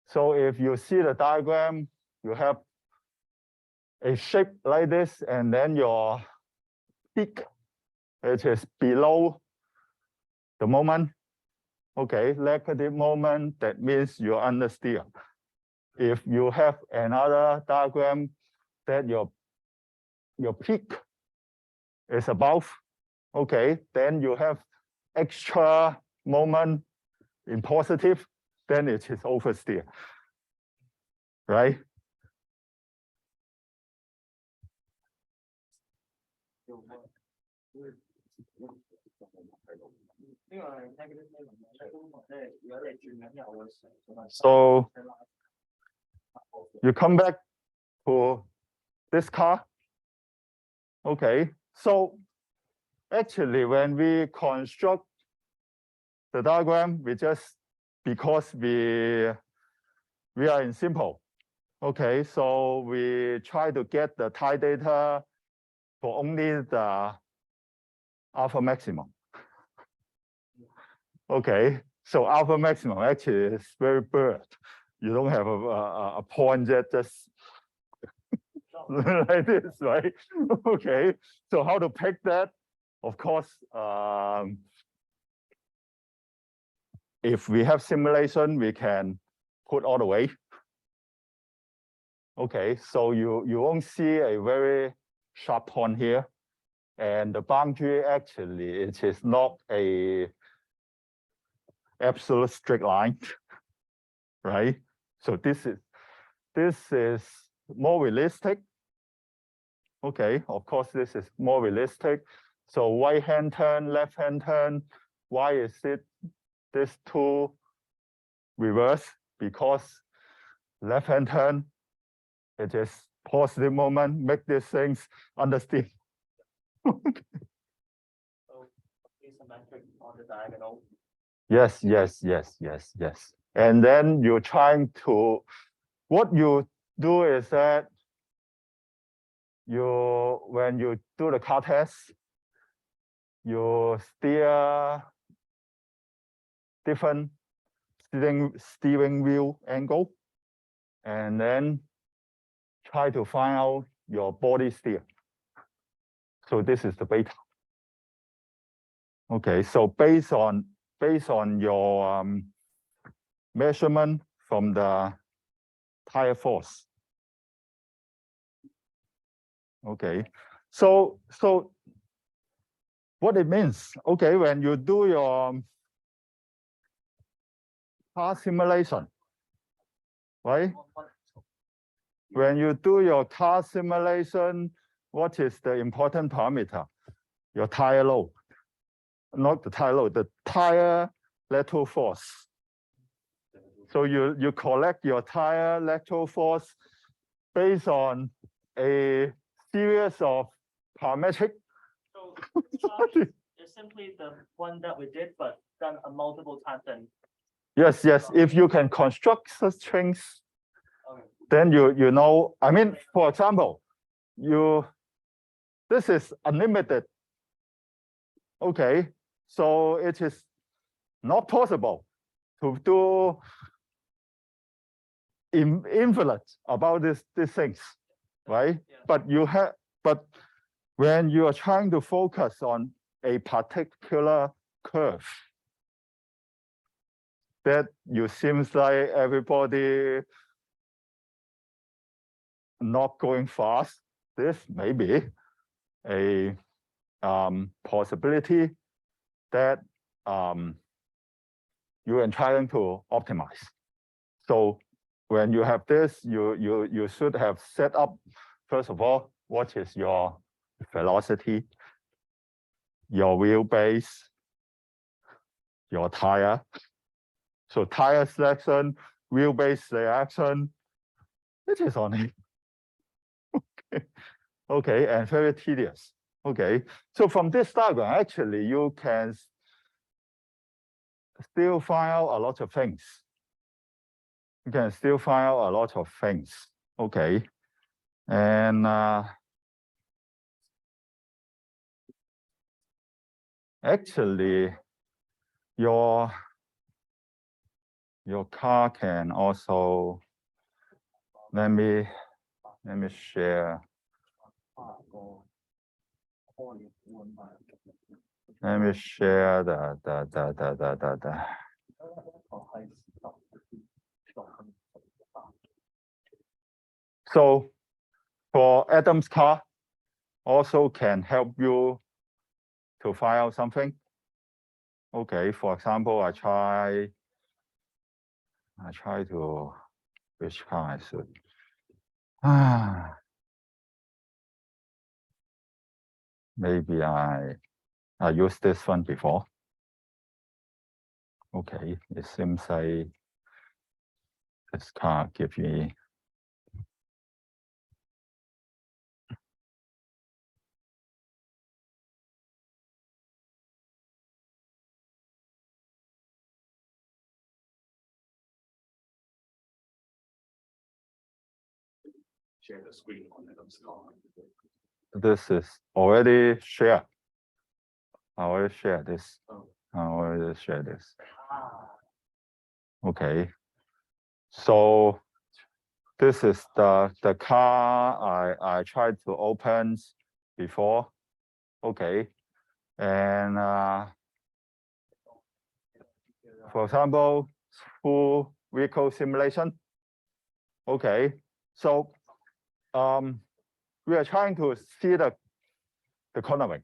So if you see the diagram, you have a shape like this, and then your peak, which is below the moment. Okay, negative moment, that means you're understeer. If you have another diagram that your peak is above, okay, then you have extra moment in positive, then it is oversteer, right? So you come back to this car. Okay, so actually when we construct the diagram, we just, because we are in simple. Okay, so we try to get the tie data for only the alpha maximum. Okay, so alpha maximum actually is very broad. You don't have a point that just like this, right? Okay, so how to pick that? Of course, if we have simulation, we can put all the way. Okay, so you won't see a very sharp point here. And the boundary actually, it is not a absolute straight line, right? So this is more realistic. Okay, of course, this is more realistic. So right-hand turn, left-hand turn, why is it this two reverse? Because left-hand turn, it is positive moment, make these things understeer. So asymmetric on the diagonal. Yes, yes, yes, yes, yes. And then you're trying to, what you do is that when you do the car test, you steer different steering wheel angle, and then try to find out your body steer. So this is the beta. Okay, so based on your measurement from the tire force. Okay, so what it means, okay, when you do your car simulation, right? When you do your car simulation, what is the important parameter? Your tire load. Not the tire load, the tire lateral force. So you collect your tire lateral force based on a series of parametric. So it's simply the one that we did, but done a multiple times. And yes, yes. If you can construct such things, okay, then you know. I mean, for example, this is unlimited. Okay, so it is not possible to do infinite about these things, right? Yeah. But when you are trying to focus on a particular curve, that you seems like everybody not going fast. This may be a possibility that you are trying to optimize. So when you have this, you should have set up, first of all, what is your velocity, your wheelbase, your tire. So tire selection, wheelbase selection, it is on it. Okay, and very tedious. Okay, so from this diagram, actually, you can still find out a lot of things. You can still find out a lot of things. Okay, and actually, your car can also, let me share. Let me share the. So for Adam's car, also can help you to find out something. Okay, for example, I try to, which car I should. Maybe I used this one before. Okay, it seems like this car gives me. Share the screen on Adam's car. This is already shared. I already share this. I already share this. Okay. So this is the car I tried to open before. Okay. And for example, full vehicle simulation. Okay. So we are trying to see the cornering.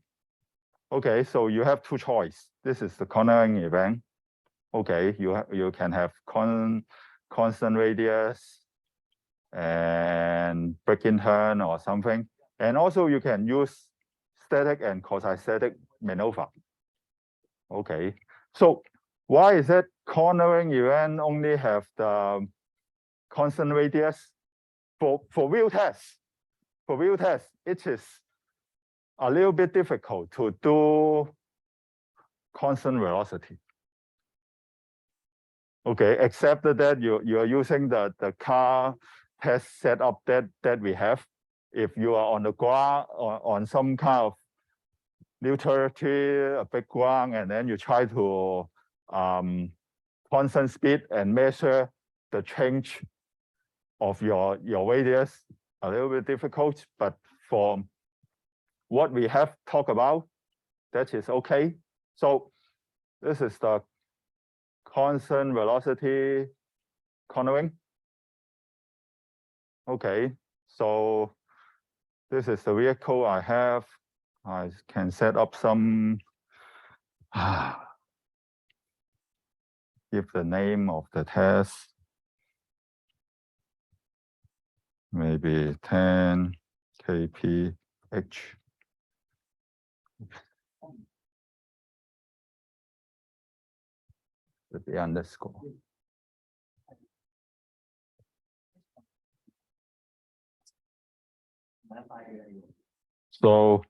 Okay, so you have two choices. This is the cornering event. Okay, you can have constant radius and breaking turn or something. And also you can use static and quasi-static maneuver. Okay, so why is it cornering event only have the constant radius? For wheel test, it is a little bit difficult to do constant velocity. Okay, except that you are using the car test setup that we have. If you are on the ground or on some kind of neutral tree, a big ground, and then you try to constant speed and measure the change of your radius, a little bit difficult, but for what we have talked about, that is okay. So this is the constant velocity cornering. Okay, so this is the vehicle I have. I can set up some, give the name of the test. Maybe 10 kph. The underscore. So,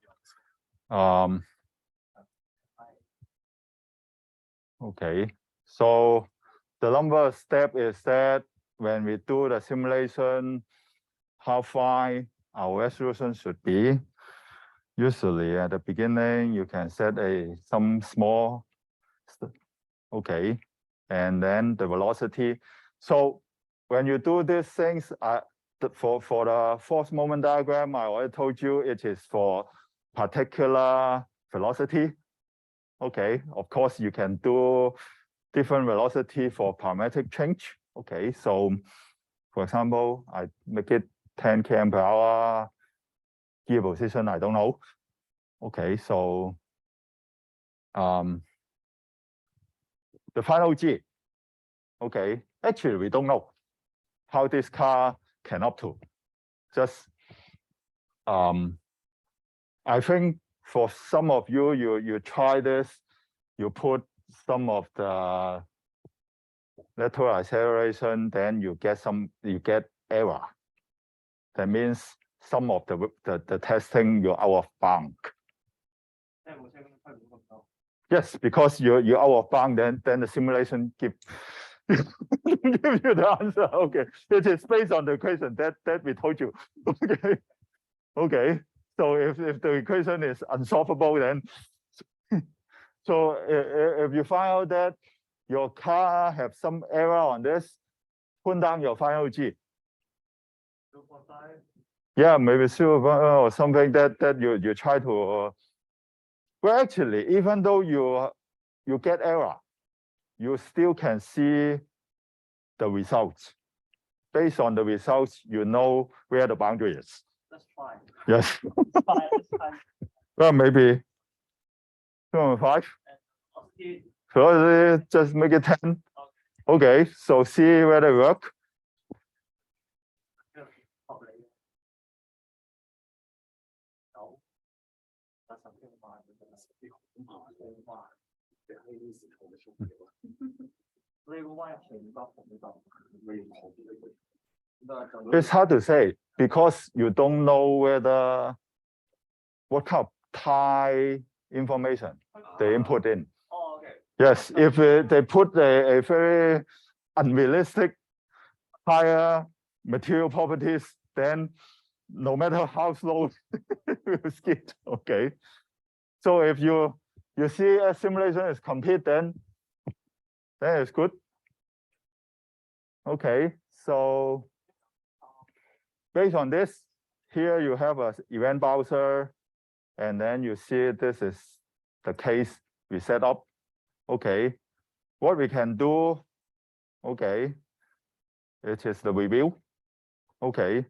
okay. So the number step is that when we do the simulation, how fine our resolution should be. Usually at the beginning, you can set some small, okay, and then the velocity. So when you do these things, for the force moment diagram, I already told you it is for particular velocity. Okay, of course you can do different velocity for parametric change. Okay, so for example, I make it 10 km per hour, gear position, I don't know. Okay, so the final G, okay, actually we don't know how this car can up to. Just I think for some of you, you try this, you put some of the lateral acceleration, then you get error. That means some of the testing you're out of bound. Yes, because you're out of bound, then the simulation give you the answer. Okay, it is based on the equation that we told you. Okay, okay. So if the equation is unsolvable, then so if you find out that your car have some error on this, put down your final G. 2.5. Yeah, maybe 0 or something that you try to. Well, actually, even though you get error, you still can see the results. Based on the results, you know where the boundary is. That's fine. Yes. That's fine. That's fine. Well, maybe 2.5. Okay. So just make it 10. Okay, so see whether it work. No. That's something about it. It's hard to say because you don't know what kind of Thai information they input in. Oh, okay. Yes, if they put a very unrealistic higher material properties, then no matter how slow, it will skid. Okay. So if you see a simulation is complete, then it's good. Okay, so based on this, here you have an event browser, and then you see this is the case we set up. Okay, what we can do, okay, it is the review. Okay,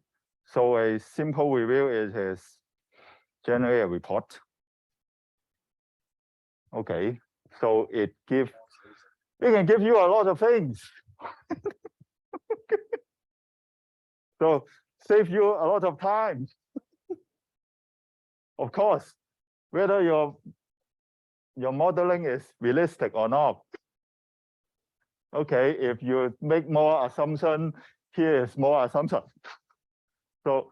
so a simple review is generate a report. Okay, so it can give you a lot of things. So save you a lot of time. Of course, whether your modeling is realistic or not. Okay, if you make more assumption, here is more assumption. So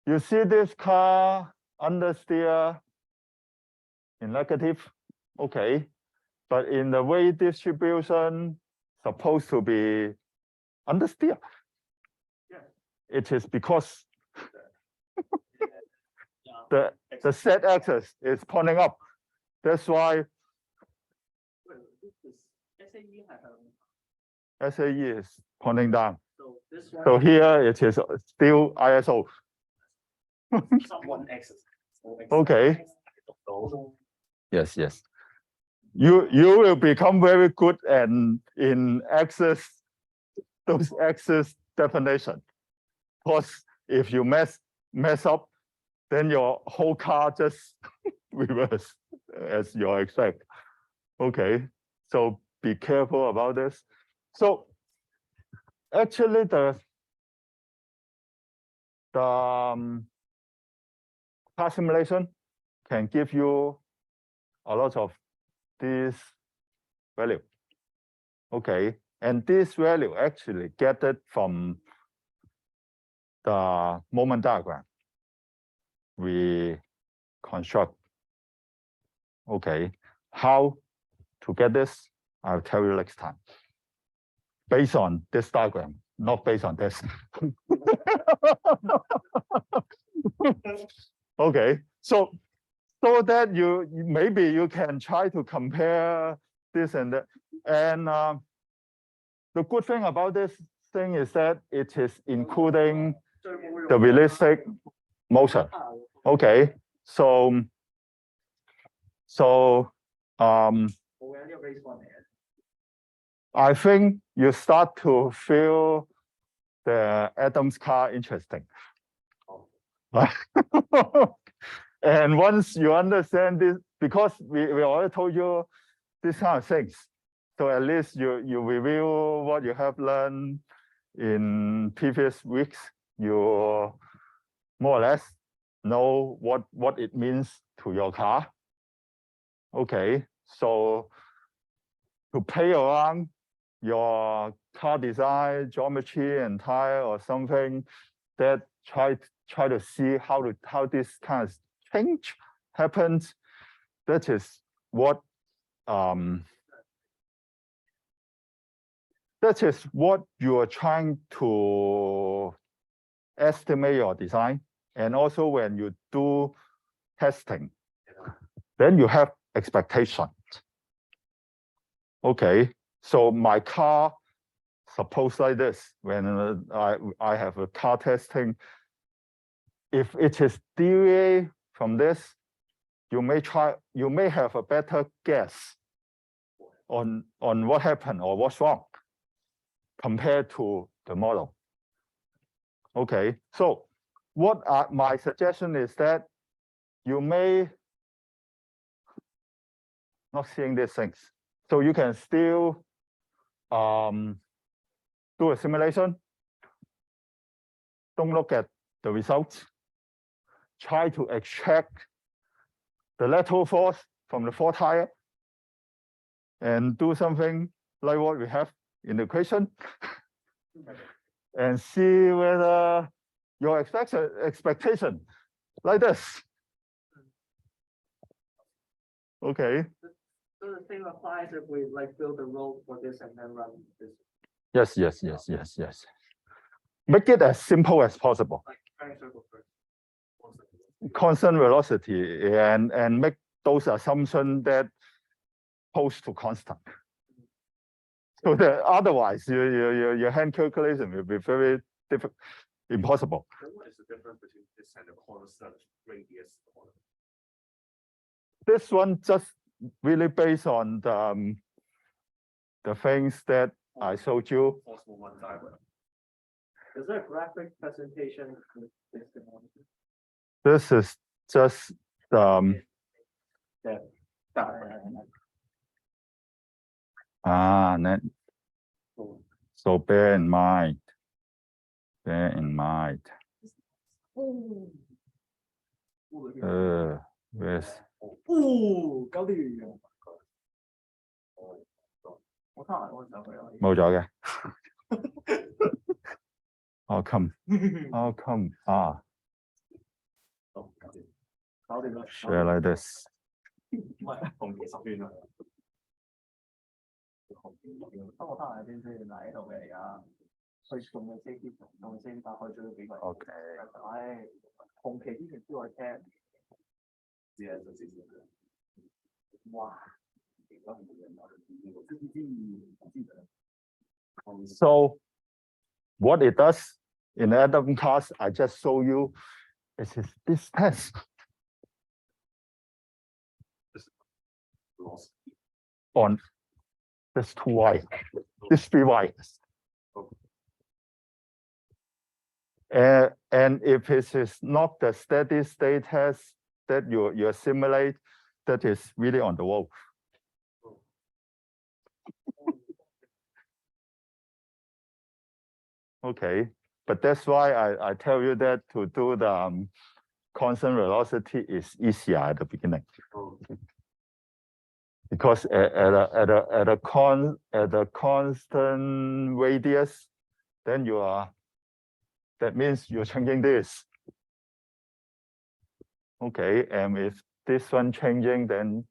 you see this car understeer in negative, okay, but in the weight distribution supposed to be understeer. Yeah. It is because the z-axis is pointing up. That's why SAE is pointing down. So this one. So here it is still ISO. One axis. Okay. Yes, yes. You will become very good in those axis definition. Because if you mess up, then your whole car just reverse as you expect. Okay, so be careful about this. So actually the car simulation can give you a lot of this value. Okay, and this value actually get it from the moment diagram we construct. Okay, how to get this, I'll tell you next time. Based on this diagram, not based on this. Okay, so that maybe you can try to compare this and that. And the good thing about this thing is that it is including the realistic motion. Okay, so I think you start to feel the Adams car interesting. And once you understand this, because we already told you these kind of things, so at least you review what you have learned in previous weeks. You more or less know what it means to your car. Okay, so to play around your car design, geometry, and tire or something, that try to see how this kind of change happens. That is what you are trying to estimate your design. And also when you do testing, then you have expectations. Okay, so my car, suppose like this, when I have a car testing, if it is deviate from this, you may have a better guess on what happened or what's wrong compared to the model. Okay, so my suggestion is that you may not seeing these things. So you can still do a simulation. Don't look at the results. Try to extract the lateral force from the four tire and do something like what we have in the equation and see whether your expectation like this. Okay. So the same applies if we like build a road for this and then run this. Yes. Make it as simple as possible. Like turning circle first. Constant velocity and make those assumptions that pose to constant. So that otherwise your hand calculation will be very difficult, impossible. Then what is the difference between this and the constant radius? This one just really based on the things that I showed you. Possible one diagram. Is there a graphic presentation? This is just then so bear in mind. Yes. 搞掂。我睇下我上去啦。冇咗嘅。How come? How come? 啊。搞掂啦。 Share like this. 唔係紅旗十圈啊。我睇下邊先嗱喺度嘅而家，佢仲未 set 啲，仲未 set 打開咗幾個。OK。唉，紅旗之前之外聽。哇！ So what it does in Adam class, I just show you, is this test on this 2y, this 3y. And if it is not the steady state test that you simulate, that is really on the wall. Okay, but that's why I tell you that to do the constant velocity is easier at the beginning. Because at a constant radius, then that means you're changing this. Okay, and if this one changing, then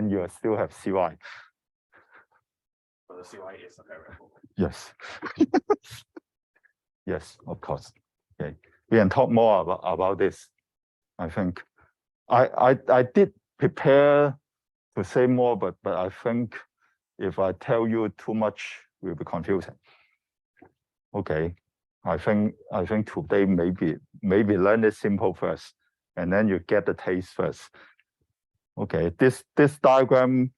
you still have CY. So the CY is a variable. Yes. Yes, of course. Okay, we can talk more about this. I think I did prepare to say more, but I think if I tell you too much, it will be confusing. Okay, I think today maybe learn it simple first, and then you get the taste first. Okay, this diagram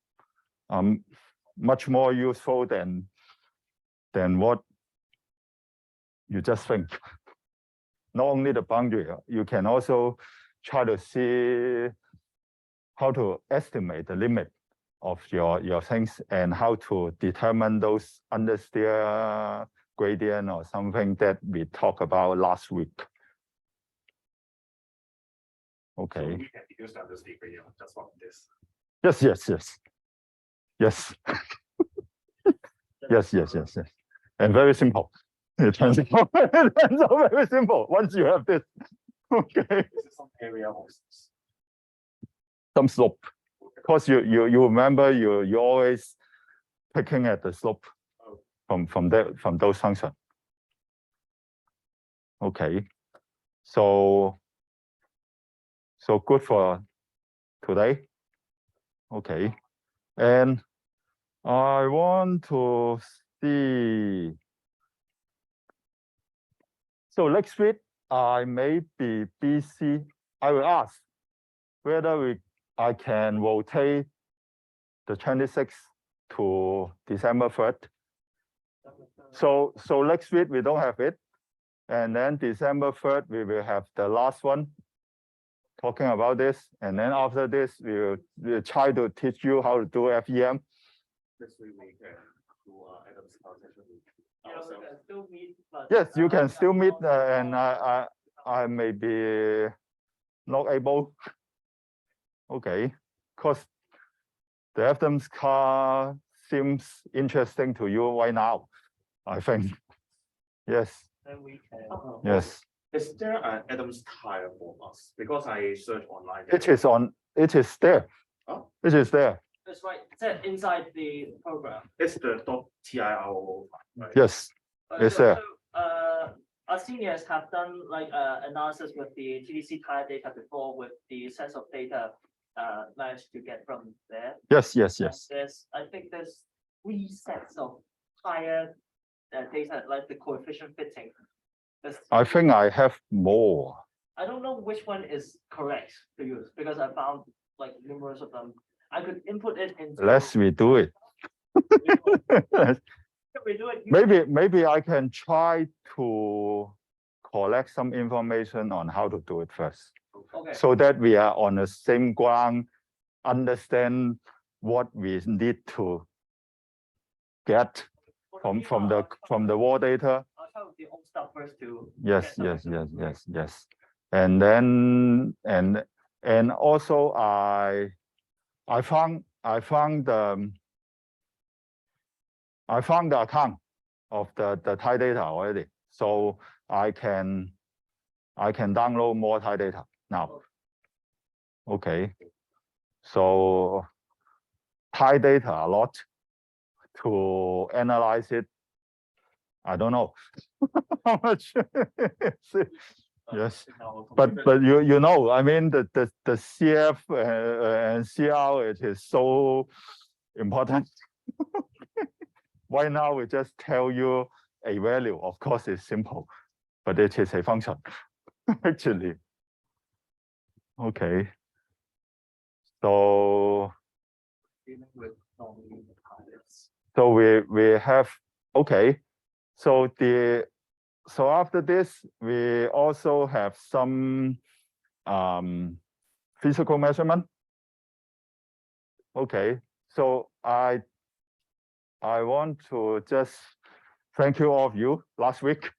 much more useful than then what you just think. Not only the boundary, you can also try to see how to estimate the limit of your things and how to determine those understeer gradient or something that we talked about last week. So Okay. we can use that as the gradient just from this. Yes. Yes. Yes. And very simple. It turns out very simple once you have this. Okay. This is some area of Some slope. Because you remember you always picking at the slope from those functions. Okay. So good for today. Okay. And I want to see. So next week I may be busy. I will ask whether I can rotate the 26th to December 3rd. So next week we don't have it. And then December 3rd, we will have the last one talking about this. And then after this, we'll try to teach you how to do FEM. this week we can do Adam's conversation with Yeah, we ourselves. can still meet, but, Yes, you can still I'm meet, also- and I may be not able. Okay, because the Adams car seems interesting to you right now, I think. Yes, Then we can. yes. Is there an Adam's tire for us? Because I searched online. It is there. Oh. It is there. That's right, it's inside the program. It's the .tiro, right? Yes, it's there. Our seniors have done like analysis with the TDC tire data before with the sense of data managed to get from there. Yes. And I think there's 3 sets of tire data, like the coefficient fitting. I think I have more. I don't know which one is correct to use because I found like numerous of them. I could input it into. Let's redo it. We do it. Maybe I can try to collect some information on how to do it first, Okay. so that we are on the same ground, understand what we need to get from the raw data. I'll try with the old stuff first to. Yes. get some- Yes. And then and also I found the account of the Thai data already, so I can download more Thai data now. Okay, so Thai data a lot to analyze it. I don't know how much. Yes, but you know, I mean the CF and CR, it is so important. Right now we just tell you a value. Of course, it's simple, but it is a function actually. Okay, so Dealing with non-linear tires. so we have, okay, so after this we also have some physical measurement. Okay, so I want to just thank you all of you last week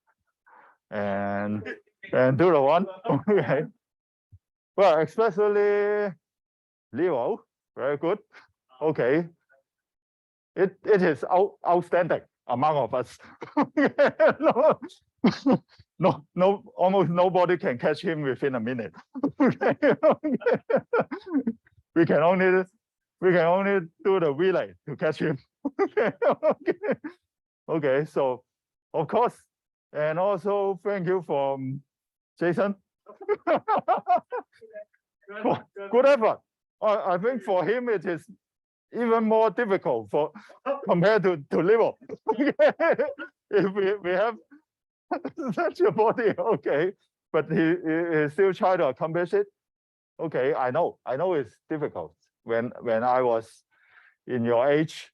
and do the one. Okay, well, especially Leo, very good. Okay, it is outstanding among of us. No, almost nobody can catch him within a minute. Okay. We can only do the relay to catch him. Okay, so of course, and also thank you from Jason. Good effort. I think for him it is even more difficult compared to Leo. If we have such a body, okay, but he still try to accomplish it. Okay, I know it's difficult. When I was in your age,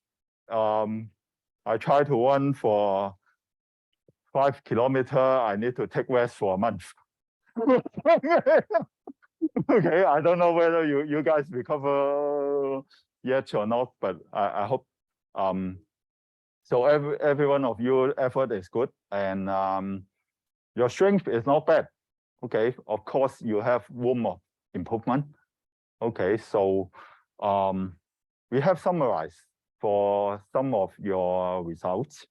I try to run for 5 kilometers. I need to take rest for a month. Okay, I don't know whether you guys recover yet or not, but I hope so every one of your effort is good, and your strength is not bad. Okay, of course you have room of improvement. Okay, so we have summarized for some of your results.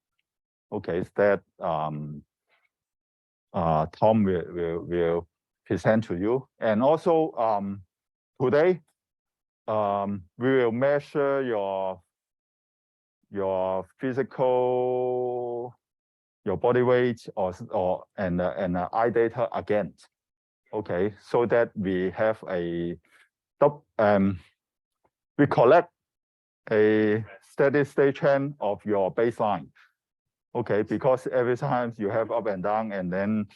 Okay, that Tom will present to you, and also today we will measure your physical, your body weight and eye data again. Okay, so that we have we collect a steady state trend of your baseline. Okay, because every time you have up and down, and then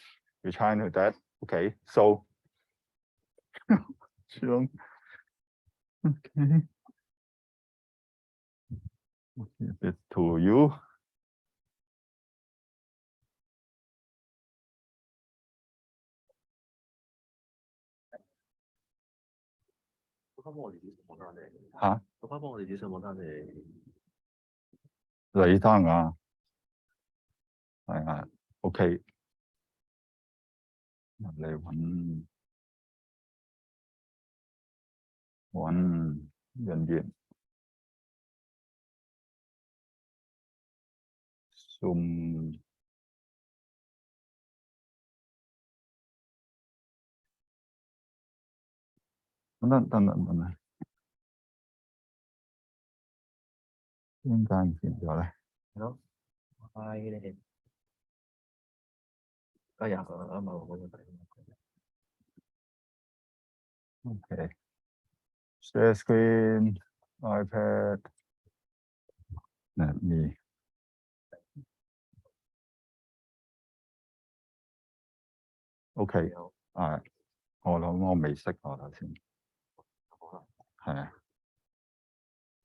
we're trying to that. Okay, so okay. It's to you.吓？你單啊？係啊 ，OK。你揾人員 Zoom。等，點解唔見咗咧？係咯，開你。哎呀，啱啱我嗰個。Okay. Share screen, iPad. Let me. Okay. 我諗我未識我頭先。係啊。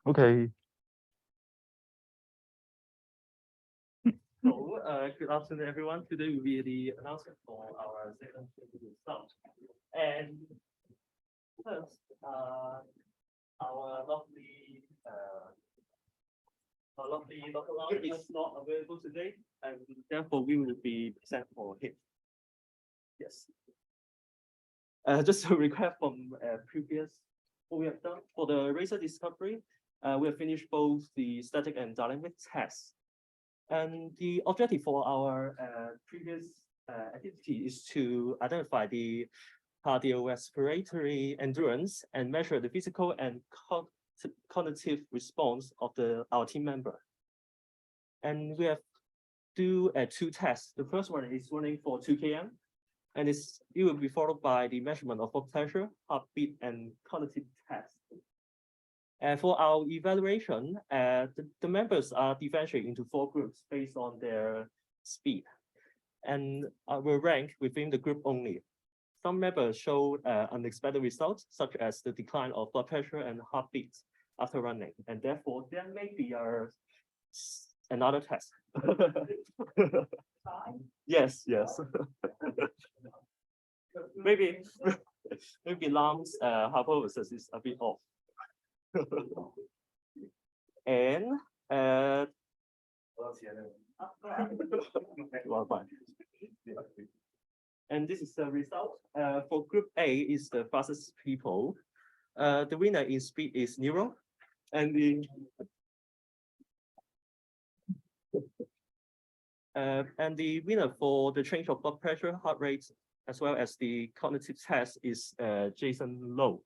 Okay. So, good afternoon, everyone. Today will be the announcement for our second result. And first, our lovely Dr. Lau is not available today, and therefore we will be present for him. Yes. Just a recap from previous what we have done for the racer discovery. We have finished both the static and dynamic tests. And the objective for our previous activity is to identify the cardiorespiratory endurance and measure the physical and cognitive response of our team member. And we have do 2 tests. The first one is running for 2 km, and it will be followed by the measurement of blood pressure, heartbeat, and cognitive tests. For our evaluation, the members are differentiated into 4 groups based on their speed, and will rank within the group only. Some members showed unexpected results, such as the decline of blood pressure and heartbeat after running, and therefore there may be another test. Yes. maybe Lam's hypothesis is a bit off. And and this is the result. For group A is the fastest people. The winner in speed is Nero, and the winner for the change of blood pressure, heart rate, as well as the cognitive test is Jason Lowe.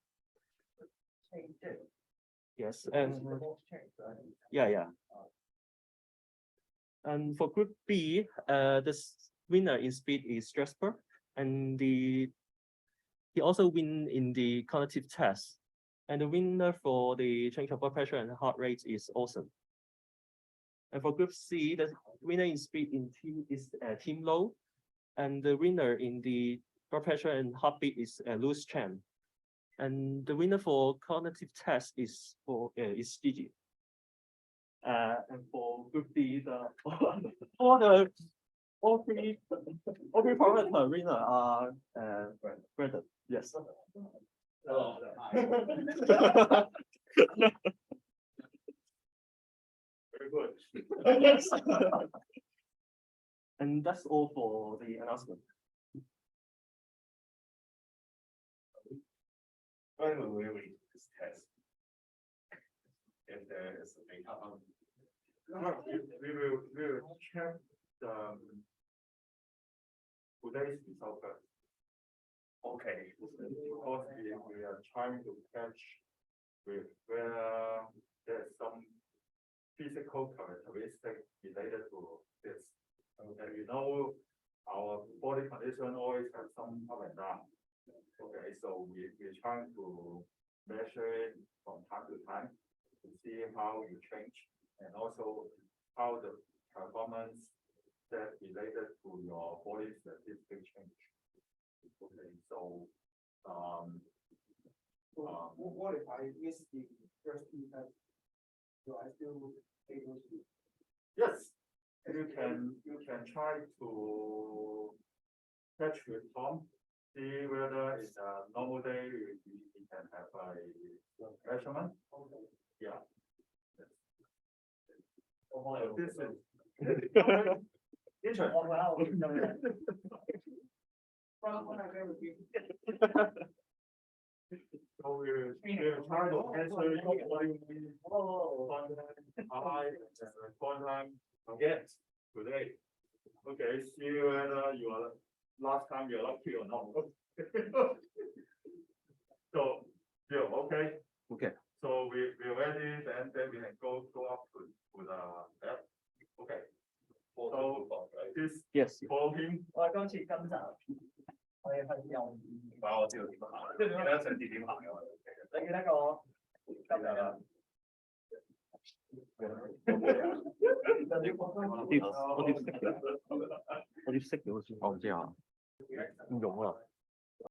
Yes, and yeah. And for group B, the winner in speed is Jasper, and he also win in the cognitive test. And the winner for the change of blood pressure and heart rate is Awesome. And for group C, the winner in speed is Team Low, and the winner in the blood pressure and heartbeat is Louis Chen. And the winner for cognitive test is Gigi. And for group D, all three parameter winner are granted. Yes. Very good. Yes. And that's all for the announcement. When will we read this test? If there is a data on. We will check the today's result first. Okay, because we are trying to catch with whether there's some physical characteristic related to this. Okay, you know, our body condition always have some up and down. Okay, so we're trying to measure it from time to time to see how you change and also how the performance that related to your body statistic change. Okay, so What if I miss the first two tests? Do I still able to? yes, you can try to catch with Tom, see whether it's a normal day, we can have a measurement. Yeah. This is interesting. So we're trying to answer your respond time again today. Okay, see whether you are last time you're lucky or not. So, yeah, okay. Okay. So we're ready, then we can go up to the app. Okay. So this Yes. for him. 我今次今集我哋分享。我知道點行，記得上次點行嘅。你記得個今日啊？我啲識嘅好似我唔知啊，唔用啊。